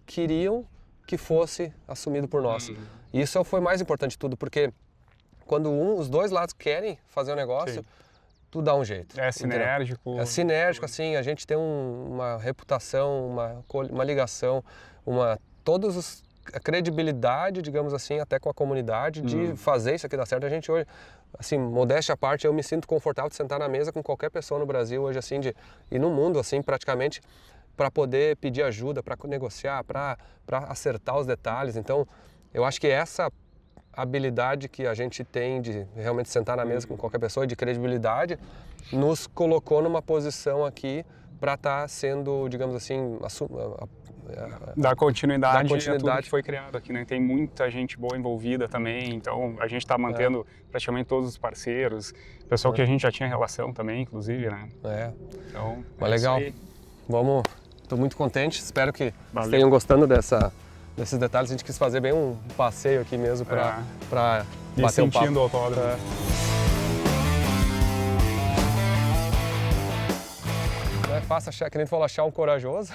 Speaker 1: queriam que fosse assumido por nós. E isso foi mais importante de tudo, porque quando os dois lados querem fazer o negócio, tu dá um jeito.
Speaker 14: É sinérgico.
Speaker 1: Entendeu? É sinérgico, assim, a gente tem uma reputação, uma ligação, a credibilidade, digamos assim, até com a comunidade de fazer isso aqui dar certo. A gente hoje, assim, modéstia à parte, eu me sinto confortável de sentar na mesa com qualquer pessoa no Brasil hoje, assim, e no mundo, assim, praticamente, para poder pedir ajuda, para negociar, para acertar os detalhes. Então, eu acho que essa habilidade que a gente tem de realmente sentar na mesa com qualquer pessoa, de credibilidade, nos colocou numa posição aqui para estar sendo, digamos assim,
Speaker 14: dar continuidade a tudo que foi criado aqui, né? Tem muita gente boa envolvida também, então a gente está mantendo praticamente todos os parceiros, pessoal que a gente já tinha relação também, inclusive, né? Então,
Speaker 1: mas legal. Estou muito contente, espero que vocês tenham gostando desses detalhes. A gente quis fazer bem um passeio aqui mesmo para bater um papo.
Speaker 14: Sentindo o autódromo.
Speaker 1: Não é fácil achar, que nem tu falou, achar um corajoso.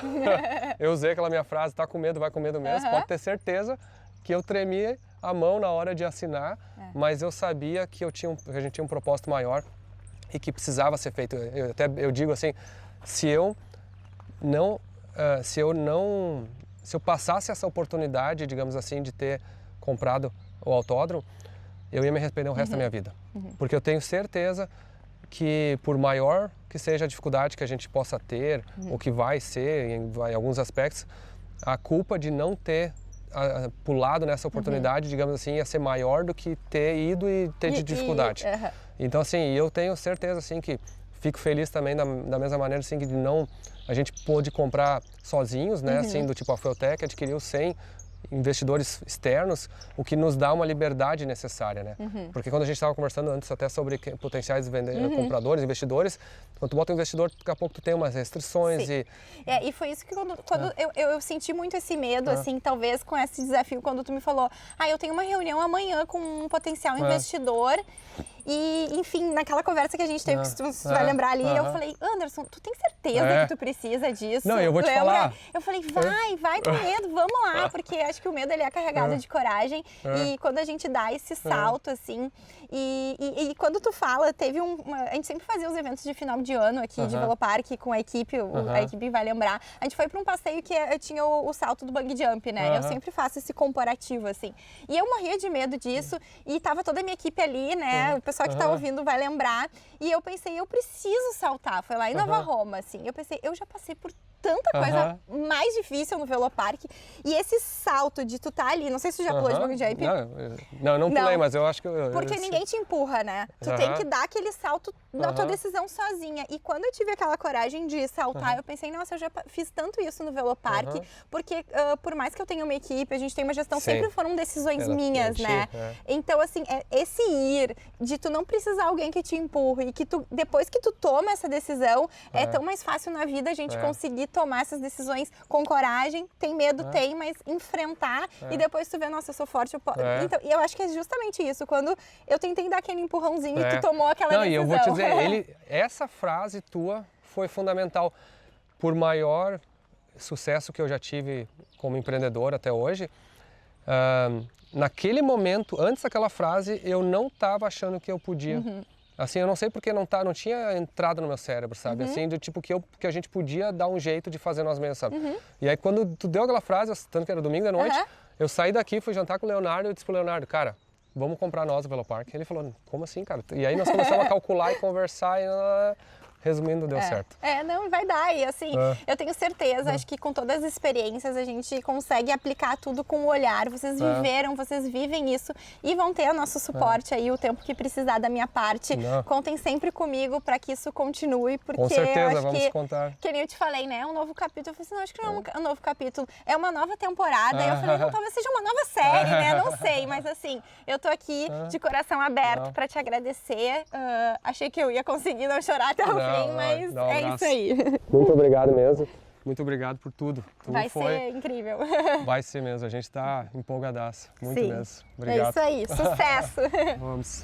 Speaker 1: Eu usei aquela minha frase, tá com medo, vai com medo mesmo. Pode ter certeza que eu tremia a mão na hora de assinar, mas eu sabia que a gente tinha um propósito maior e que precisava ser feito. Eu digo assim, se eu passasse essa oportunidade, digamos assim, de ter comprado o autódromo, eu ia me arrepender o resto da minha vida. Porque eu tenho certeza que, por maior que seja a dificuldade que a gente possa ter, ou que vai ser em alguns aspectos, a culpa de não ter pulado nessa oportunidade, digamos assim, ia ser maior do que ter ido e ter de dificuldade. Então, assim, eu tenho certeza, assim, que fico feliz também da mesma maneira, assim, que a gente pôde comprar sozinhos, né, assim, do tipo a Fueltec adquiriu 100 investidores externos, o que nos dá uma liberdade necessária, né? Porque quando a gente estava conversando antes até sobre potenciais compradores, investidores, quando tu bota um investidor, daqui a pouco tu tem umas restrições e
Speaker 15: foi isso que quando eu senti muito esse medo, assim, talvez com esse desafio, quando tu me falou, eu tenho uma reunião amanhã com um potencial investidor e, enfim, naquela conversa que a gente teve, que tu vai lembrar ali, eu falei, Anderson, tu tem certeza que tu precisa disso?
Speaker 1: Não, eu vou te falar.
Speaker 15: Eu falei, vai com medo, vamos lá, porque acho que o medo ele é carregado de coragem e quando a gente dá esse salto, assim, e quando tu fala, a gente sempre fazia os eventos de final de ano aqui de Velopark com a equipe, a equipe vai lembrar, a gente foi para um passeio que tinha o salto do bungee jump, né? Eu sempre faço esse comparativo, assim, e eu morria de medo disso e tava toda a minha equipe ali, né? O pessoal que tá ouvindo vai lembrar, e eu pensei, eu preciso saltar, foi lá em Nova Roma, assim, eu pensei, eu já passei por tanta coisa mais difícil no Velopark. E esse salto de tu tá ali, não sei se tu já pulou de bungee jump.
Speaker 1: Não pulei, mas eu acho que...
Speaker 15: Porque ninguém te empurra, né? Tu tem que dar aquele salto na tua decisão sozinha. E quando eu tive aquela coragem de saltar, eu pensei, nossa, eu já fiz tanto isso no Velopark, porque por mais que eu tenha uma equipe, a gente tem uma gestão, sempre foram decisões minhas, né? Então, assim, esse ir, de tu não precisar alguém que te empurre, e que tu, depois que tu toma essa decisão, é tão mais fácil na vida a gente conseguir tomar essas decisões com coragem. Tem medo, tem, mas enfrentar, e depois tu vê, nossa, eu sou forte, eu posso. Então, eu acho que é justamente isso, quando eu tentei dar aquele empurrãozinho e tu tomou aquela decisão.
Speaker 4: E eu vou te dizer, essa frase tua foi fundamental. Por maior sucesso que eu já tive como empreendedor até hoje, naquele momento, antes daquela frase, eu não estava achando que eu podia. Assim, eu não sei porque não tinha entrado no meu cérebro, sabe? Assim, do tipo que a gente podia dar um jeito de fazer nós mesmos, sabe? E aí quando tu deu aquela frase, tanto que era domingo da noite, eu saí daqui, fui jantar com o Leonardo e disse pro Leonardo, cara, vamos comprar nós o Velopark. Ele falou, como assim, cara? E aí nós começamos a calcular e conversar e... Resumindo, deu certo.
Speaker 15: Não, vai dar. E assim, eu tenho certeza, acho que com todas as experiências a gente consegue aplicar tudo com o olhar. Vocês viveram, vocês vivem isso e vão ter o nosso suporte aí o tempo que precisar da minha parte. Contem sempre comigo para que isso continue, porque
Speaker 4: com certeza,
Speaker 15: eu acho
Speaker 4: vamos contar.
Speaker 15: Que nem eu te falei, né? Um novo capítulo. Eu falei assim, não, acho que não é um novo capítulo, é uma nova temporada. Eu falei, não, talvez seja uma nova série, né? Não sei, mas assim, eu tô aqui de coração aberto para te agradecer. Achei que eu ia conseguir não chorar até o fim. Mas é isso aí.
Speaker 4: Muito obrigado mesmo. Muito obrigado por tudo.
Speaker 15: Vai ser incrível.
Speaker 4: Vai ser mesmo. A gente está empolgadaço. Muito mesmo. Obrigado.
Speaker 15: É isso aí. Sucesso.
Speaker 4: Vamos.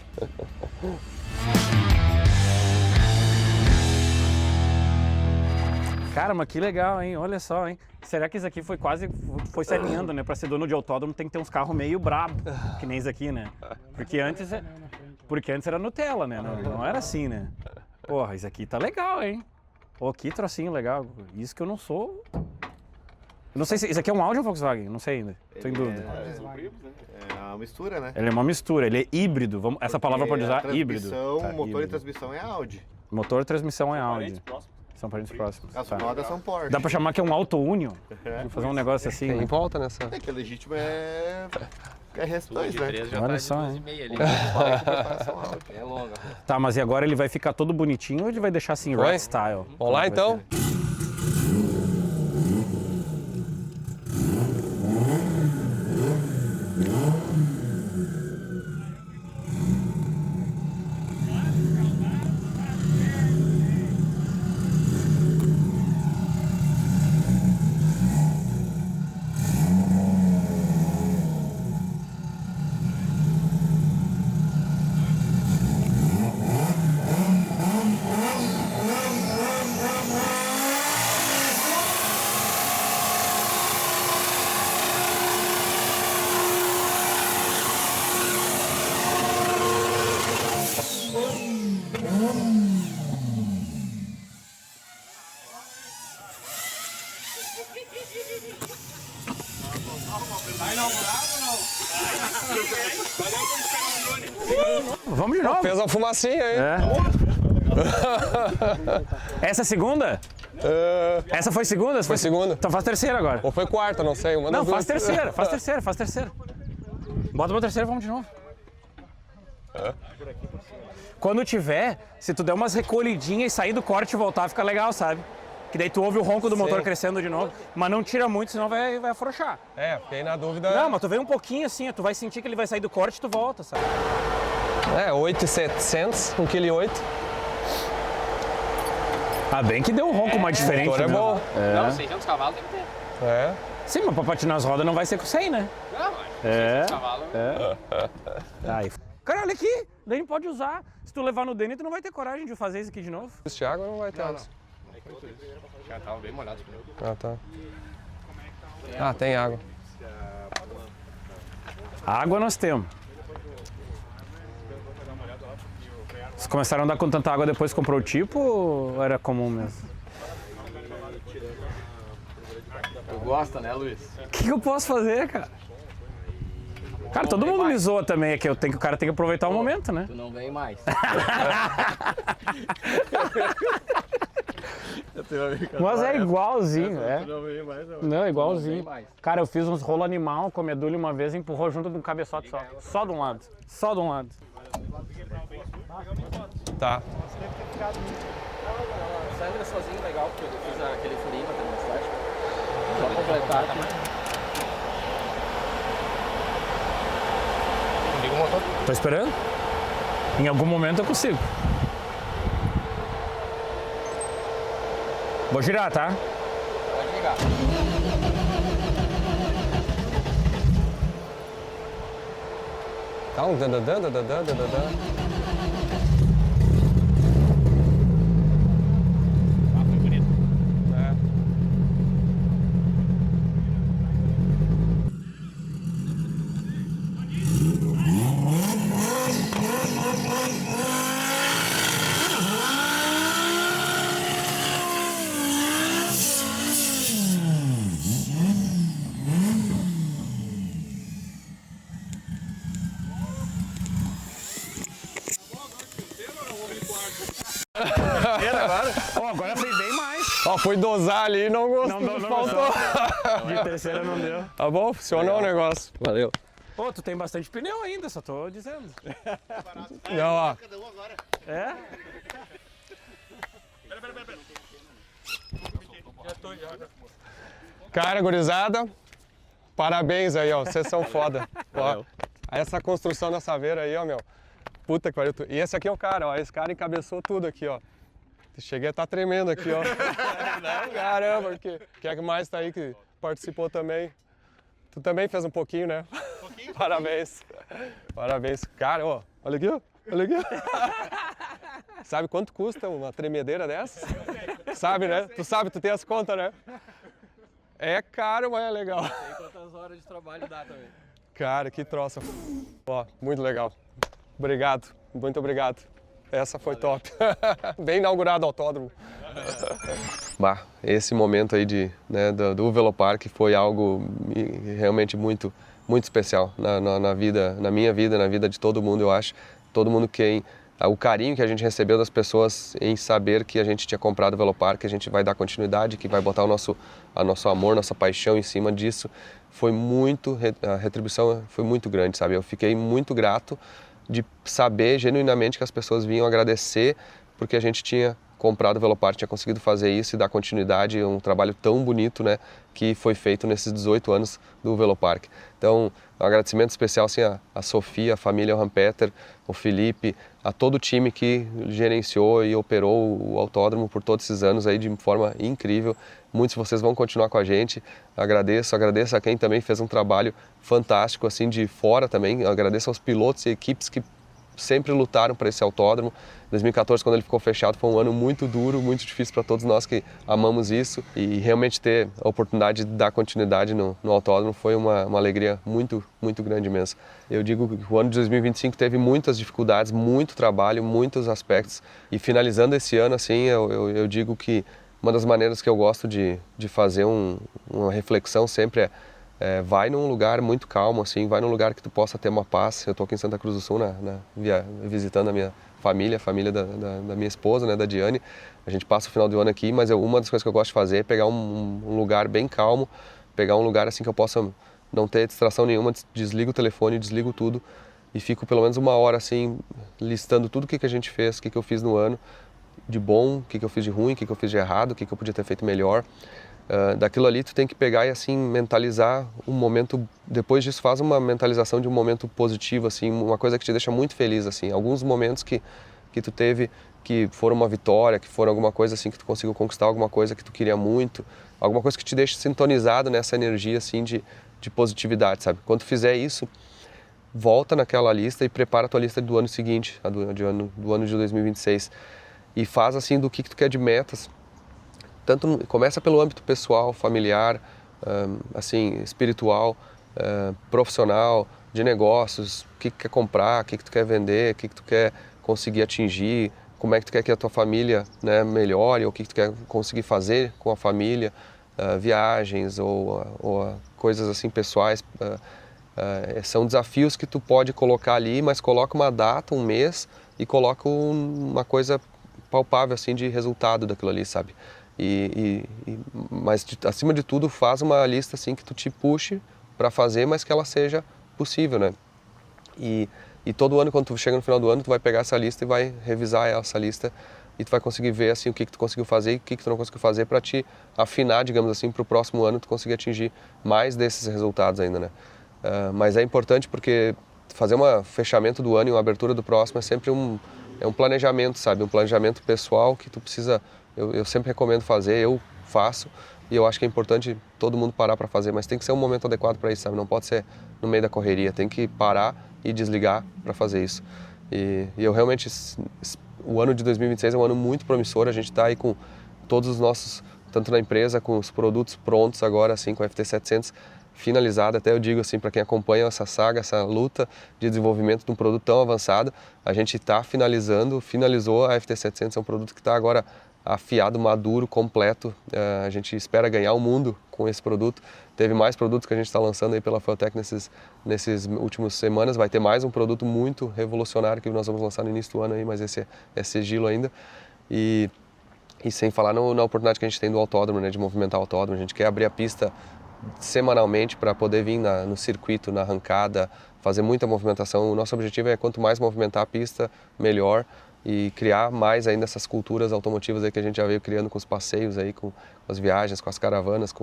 Speaker 13: Cara, mas que legal, hein? Olha só, hein? Será que isso aqui foi se alinhando, né? Pra ser dono de autódromo tem que ter uns carros meio brabo, que nem isso aqui, né? Porque antes era Nutella, né? Não era assim, né? Porra, isso aqui tá legal, hein? Pô, que trocinho legal. Isso que eu não sou... Eu não sei se... Isso aqui é um Audi ou Volkswagen? Não sei ainda. Tô em dúvida.
Speaker 8: É uma mistura, né?
Speaker 13: Ele é uma mistura, ele é híbrido. Essa palavra pode usar híbrido.
Speaker 8: Motor híbrido. E transmissão é Audi.
Speaker 13: Motor e transmissão é Audi. São parentes próximos.
Speaker 8: As rodas são Porsche.
Speaker 13: Dá pra chamar que é um Auto Union? Vamos fazer um negócio assim.
Speaker 4: Tem volta nessa.
Speaker 8: Que é legítimo RS2, né?
Speaker 13: Olha só, hein?
Speaker 7: É longa.
Speaker 13: Tá, mas e agora ele vai ficar todo bonitinho ou ele vai deixar assim, rat style?
Speaker 4: Vamos lá então?
Speaker 13: Vamos de novo.
Speaker 4: Fez uma fumacinha aí.
Speaker 13: Essa é a segunda? Essa foi segunda?
Speaker 4: Foi segunda.
Speaker 13: Então faz terceira agora.
Speaker 4: Ou foi quarta, não sei.
Speaker 13: Não, faz terceira. Bota pra terceira e vamos de novo. Quando tiver, se tu der umas recolhidinhas e sair do corte e voltar, fica legal, sabe? Que daí tu ouve o ronco do motor crescendo de novo. Mas não tira muito, senão vai afrouxar.
Speaker 4: Fiquei na dúvida.
Speaker 13: Não, mas tu vem um pouquinho assim, tu vai sentir que ele vai sair do corte e tu volta, sabe?
Speaker 4: 8.700, 1,8 kg.
Speaker 13: Ah, bem que deu um ronco mais diferente.
Speaker 4: O motor é bom.
Speaker 7: Não, 600 cavalos tem que ter.
Speaker 13: Sim, mas pra patinar as rodas não vai ser com 100, né?
Speaker 7: Não, 600 cavalos.
Speaker 13: Aí. Cara, olha aqui, daí não pode usar. Se tu levar no Dene, tu não vai ter coragem de fazer isso aqui de novo.
Speaker 4: Esse Thiago não vai ter.
Speaker 7: Já tava bem molhado.
Speaker 4: Ah, tá. Ah, tem água.
Speaker 13: Água nós temos. Vocês começaram a andar com tanta água depois que comprou o tipo ou era comum mesmo?
Speaker 7: Tu gosta, né, Luiz?
Speaker 13: O que eu posso fazer, cara? Cara, todo mundo me zoa também, é que o cara tem que aproveitar o momento, né?
Speaker 7: Tu não vem mais.
Speaker 13: Mas é igualzinho, é. Não, é igualzinho. Cara, eu fiz uns rolo animal com a medulha uma vez e empurrou junto de um cabeçote só. Só de um lado. Só de um lado.
Speaker 1: Tá.
Speaker 7: Sandra sozinho legal, porque eu fiz aquele furinho pra ter uma cidade. Só completar aqui.
Speaker 5: Liga o motor.
Speaker 13: Tô esperando? Em algum momento eu consigo. Vou girar, tá?
Speaker 7: Pode ligar.
Speaker 1: Tá um dandandan.
Speaker 13: Foi bonito. Agora foi bem mais.
Speaker 1: Ó, fui dosar ali e não gostou.
Speaker 13: Não
Speaker 1: faltou.
Speaker 13: De terceira não deu.
Speaker 1: Tá bom? Funcionou o negócio. Valeu.
Speaker 13: Pô, tu tem bastante pneu ainda, só tô dizendo.
Speaker 1: Não, ó.
Speaker 13: É?
Speaker 1: Cara, gurizada, parabéns aí, ó. Vocês são foda. Ó, essa construção da Saveiro aí, ó, meu. Puta que pariu. E esse aqui é o cara, ó. Esse cara encabeçou tudo aqui, ó. Cheguei a estar tremendo aqui, ó. Caramba, porque quem é que mais tá aí que participou também? Tu também fez um pouquinho, né? Parabéns. Parabéns. Cara, ó, olha aqui, ó. Olha aqui. Sabe quanto custa uma tremedeira dessa? Sabe, né? Tu sabe, tu tem as contas, né? É caro, mas é legal.
Speaker 7: Sei quantas horas de trabalho dá também.
Speaker 1: Cara, que troça. Ó, muito legal. Obrigado, muito obrigado. Essa foi top. Bem inaugurado o autódromo. Bah, esse momento aí do Velopark foi algo realmente muito especial na minha vida, na vida de todo mundo, eu acho. Todo mundo o carinho que a gente recebeu das pessoas em saber que a gente tinha comprado o Velopark, que a gente vai dar continuidade, que vai botar o nosso amor, nossa paixão em cima disso. A retribuição foi muito grande, sabe? Eu fiquei muito grato de saber genuinamente que as pessoas vinham agradecer porque a gente tinha comprado o Velopark, tinha conseguido fazer isso e dar continuidade a um trabalho tão bonito, né, que foi feito nesses 18 anos do Velopark. Então, um agradecimento especial assim, a Sofia, a família Rampeter, o Felipe, a todo o time que gerenciou e operou o autódromo por todos esses anos aí de forma incrível. Muitos de vocês vão continuar com a gente. Agradeço a quem também fez um trabalho fantástico assim de fora também. Agradeço aos pilotos e equipes que sempre lutaram para esse autódromo. 2014, quando ele ficou fechado, foi um ano muito duro, muito difícil para todos nós que amamos isso. E realmente ter a oportunidade de dar continuidade no autódromo foi uma alegria muito grande mesmo. Eu digo que o ano de 2025 teve muitas dificuldades, muito trabalho, muitos aspectos. E finalizando esse ano, assim, eu digo que uma das maneiras que eu gosto de fazer uma reflexão sempre vai num lugar muito calmo, assim, vai num lugar que tu possa ter uma paz. Eu estou aqui em Santa Cruz do Sul, visitando a minha família, a família da minha esposa, né, da Diane. A gente passa o final do ano aqui, mas uma das coisas que eu gosto de fazer é pegar um lugar bem calmo, pegar um lugar assim que eu possa não ter distração nenhuma, desligo o telefone, desligo tudo e fico pelo menos uma hora assim, listando tudo o que a gente fez, o que eu fiz no ano, de bom, o que eu fiz de ruim, o que eu fiz de errado, o que eu podia ter feito melhor. Daquilo ali tu tem que pegar e assim mentalizar um momento, depois disso faz uma mentalização de um momento positivo, assim, uma coisa que te deixa muito feliz, assim, alguns momentos que tu teve que foram uma vitória, que foram alguma coisa assim que tu conseguiu conquistar, alguma coisa que tu queria muito, alguma coisa que te deixa sintonizado nessa energia assim de positividade, sabe? Quando tu fizer isso, volta naquela lista e prepara a tua lista do ano seguinte, do ano de 2026 e faz assim do que tu quer de metas. Começa pelo âmbito pessoal, familiar, assim, espiritual, profissional, de negócios, o que tu quer comprar, o que tu quer vender, o que tu quer conseguir atingir, como é que tu quer que a tua família, né, melhore, ou o que tu quer conseguir fazer com a família, viagens ou coisas assim pessoais. São desafios que tu pode colocar ali, mas coloca uma data, um mês e coloca uma coisa palpável assim de resultado daquilo ali, sabe? Mas acima de tudo faz uma lista assim que tu te puxe para fazer, mas que ela seja possível, né? E todo ano, quando tu chega no final do ano, tu vai pegar essa lista e vai revisar essa lista e tu vai conseguir ver assim o que tu conseguiu fazer e o que tu não conseguiu fazer para te afinar, digamos assim, para o próximo ano tu conseguir atingir mais desses resultados ainda, né? Mas é importante porque fazer um fechamento do ano e uma abertura do próximo é sempre um planejamento, sabe? Um planejamento pessoal que tu precisa, eu sempre recomendo fazer, eu faço e eu acho que é importante todo mundo parar para fazer, mas tem que ser um momento adequado para isso, sabe? Não pode ser no meio da correria, tem que parar e desligar para fazer isso. E eu realmente, o ano de 2026 é um ano muito promissor, a gente está aí com todos os nossos, tanto na empresa, com os produtos prontos agora, assim, com a FT700 finalizada, até eu digo assim, para quem acompanha essa saga, essa luta de desenvolvimento de um produto tão avançado, a gente está finalizou a FT700, é um produto que está agora afiado, maduro, completo, a gente espera ganhar o mundo com esse produto. Teve mais produtos que a gente está lançando aí pela Fueltech nesses últimos semanas, vai ter mais um produto muito revolucionário que nós vamos lançar no início do ano aí, mas esse é sigilo ainda. E sem falar na oportunidade que a gente tem do autódromo, né, de movimentar o autódromo, a gente quer abrir a pista semanalmente para poder vir no circuito, na arrancada, fazer muita movimentação. O nosso objetivo é quanto mais movimentar a pista, melhor, e criar mais ainda essas culturas automotivas aí que a gente já veio criando com os passeios aí, com as viagens, com as caravanas,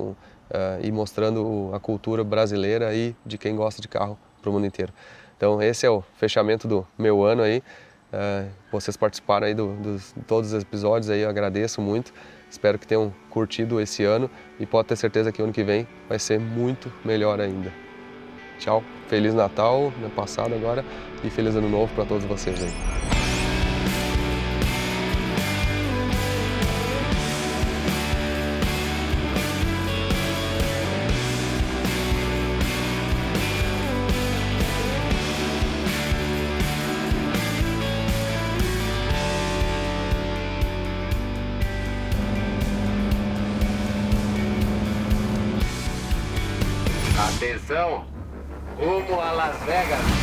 Speaker 1: e mostrando a cultura brasileira e de quem gosta de carro para o mundo inteiro. Então esse é o fechamento do meu ano aí. Vocês participaram aí de todos os episódios aí, eu agradeço muito. Espero que tenham curtido esse ano e pode ter certeza que o ano que vem vai ser muito melhor ainda. Tchau, Feliz Natal, ano passado agora, e Feliz Ano Novo para todos vocês aí.
Speaker 2: Atenção, rumo a Las Vegas.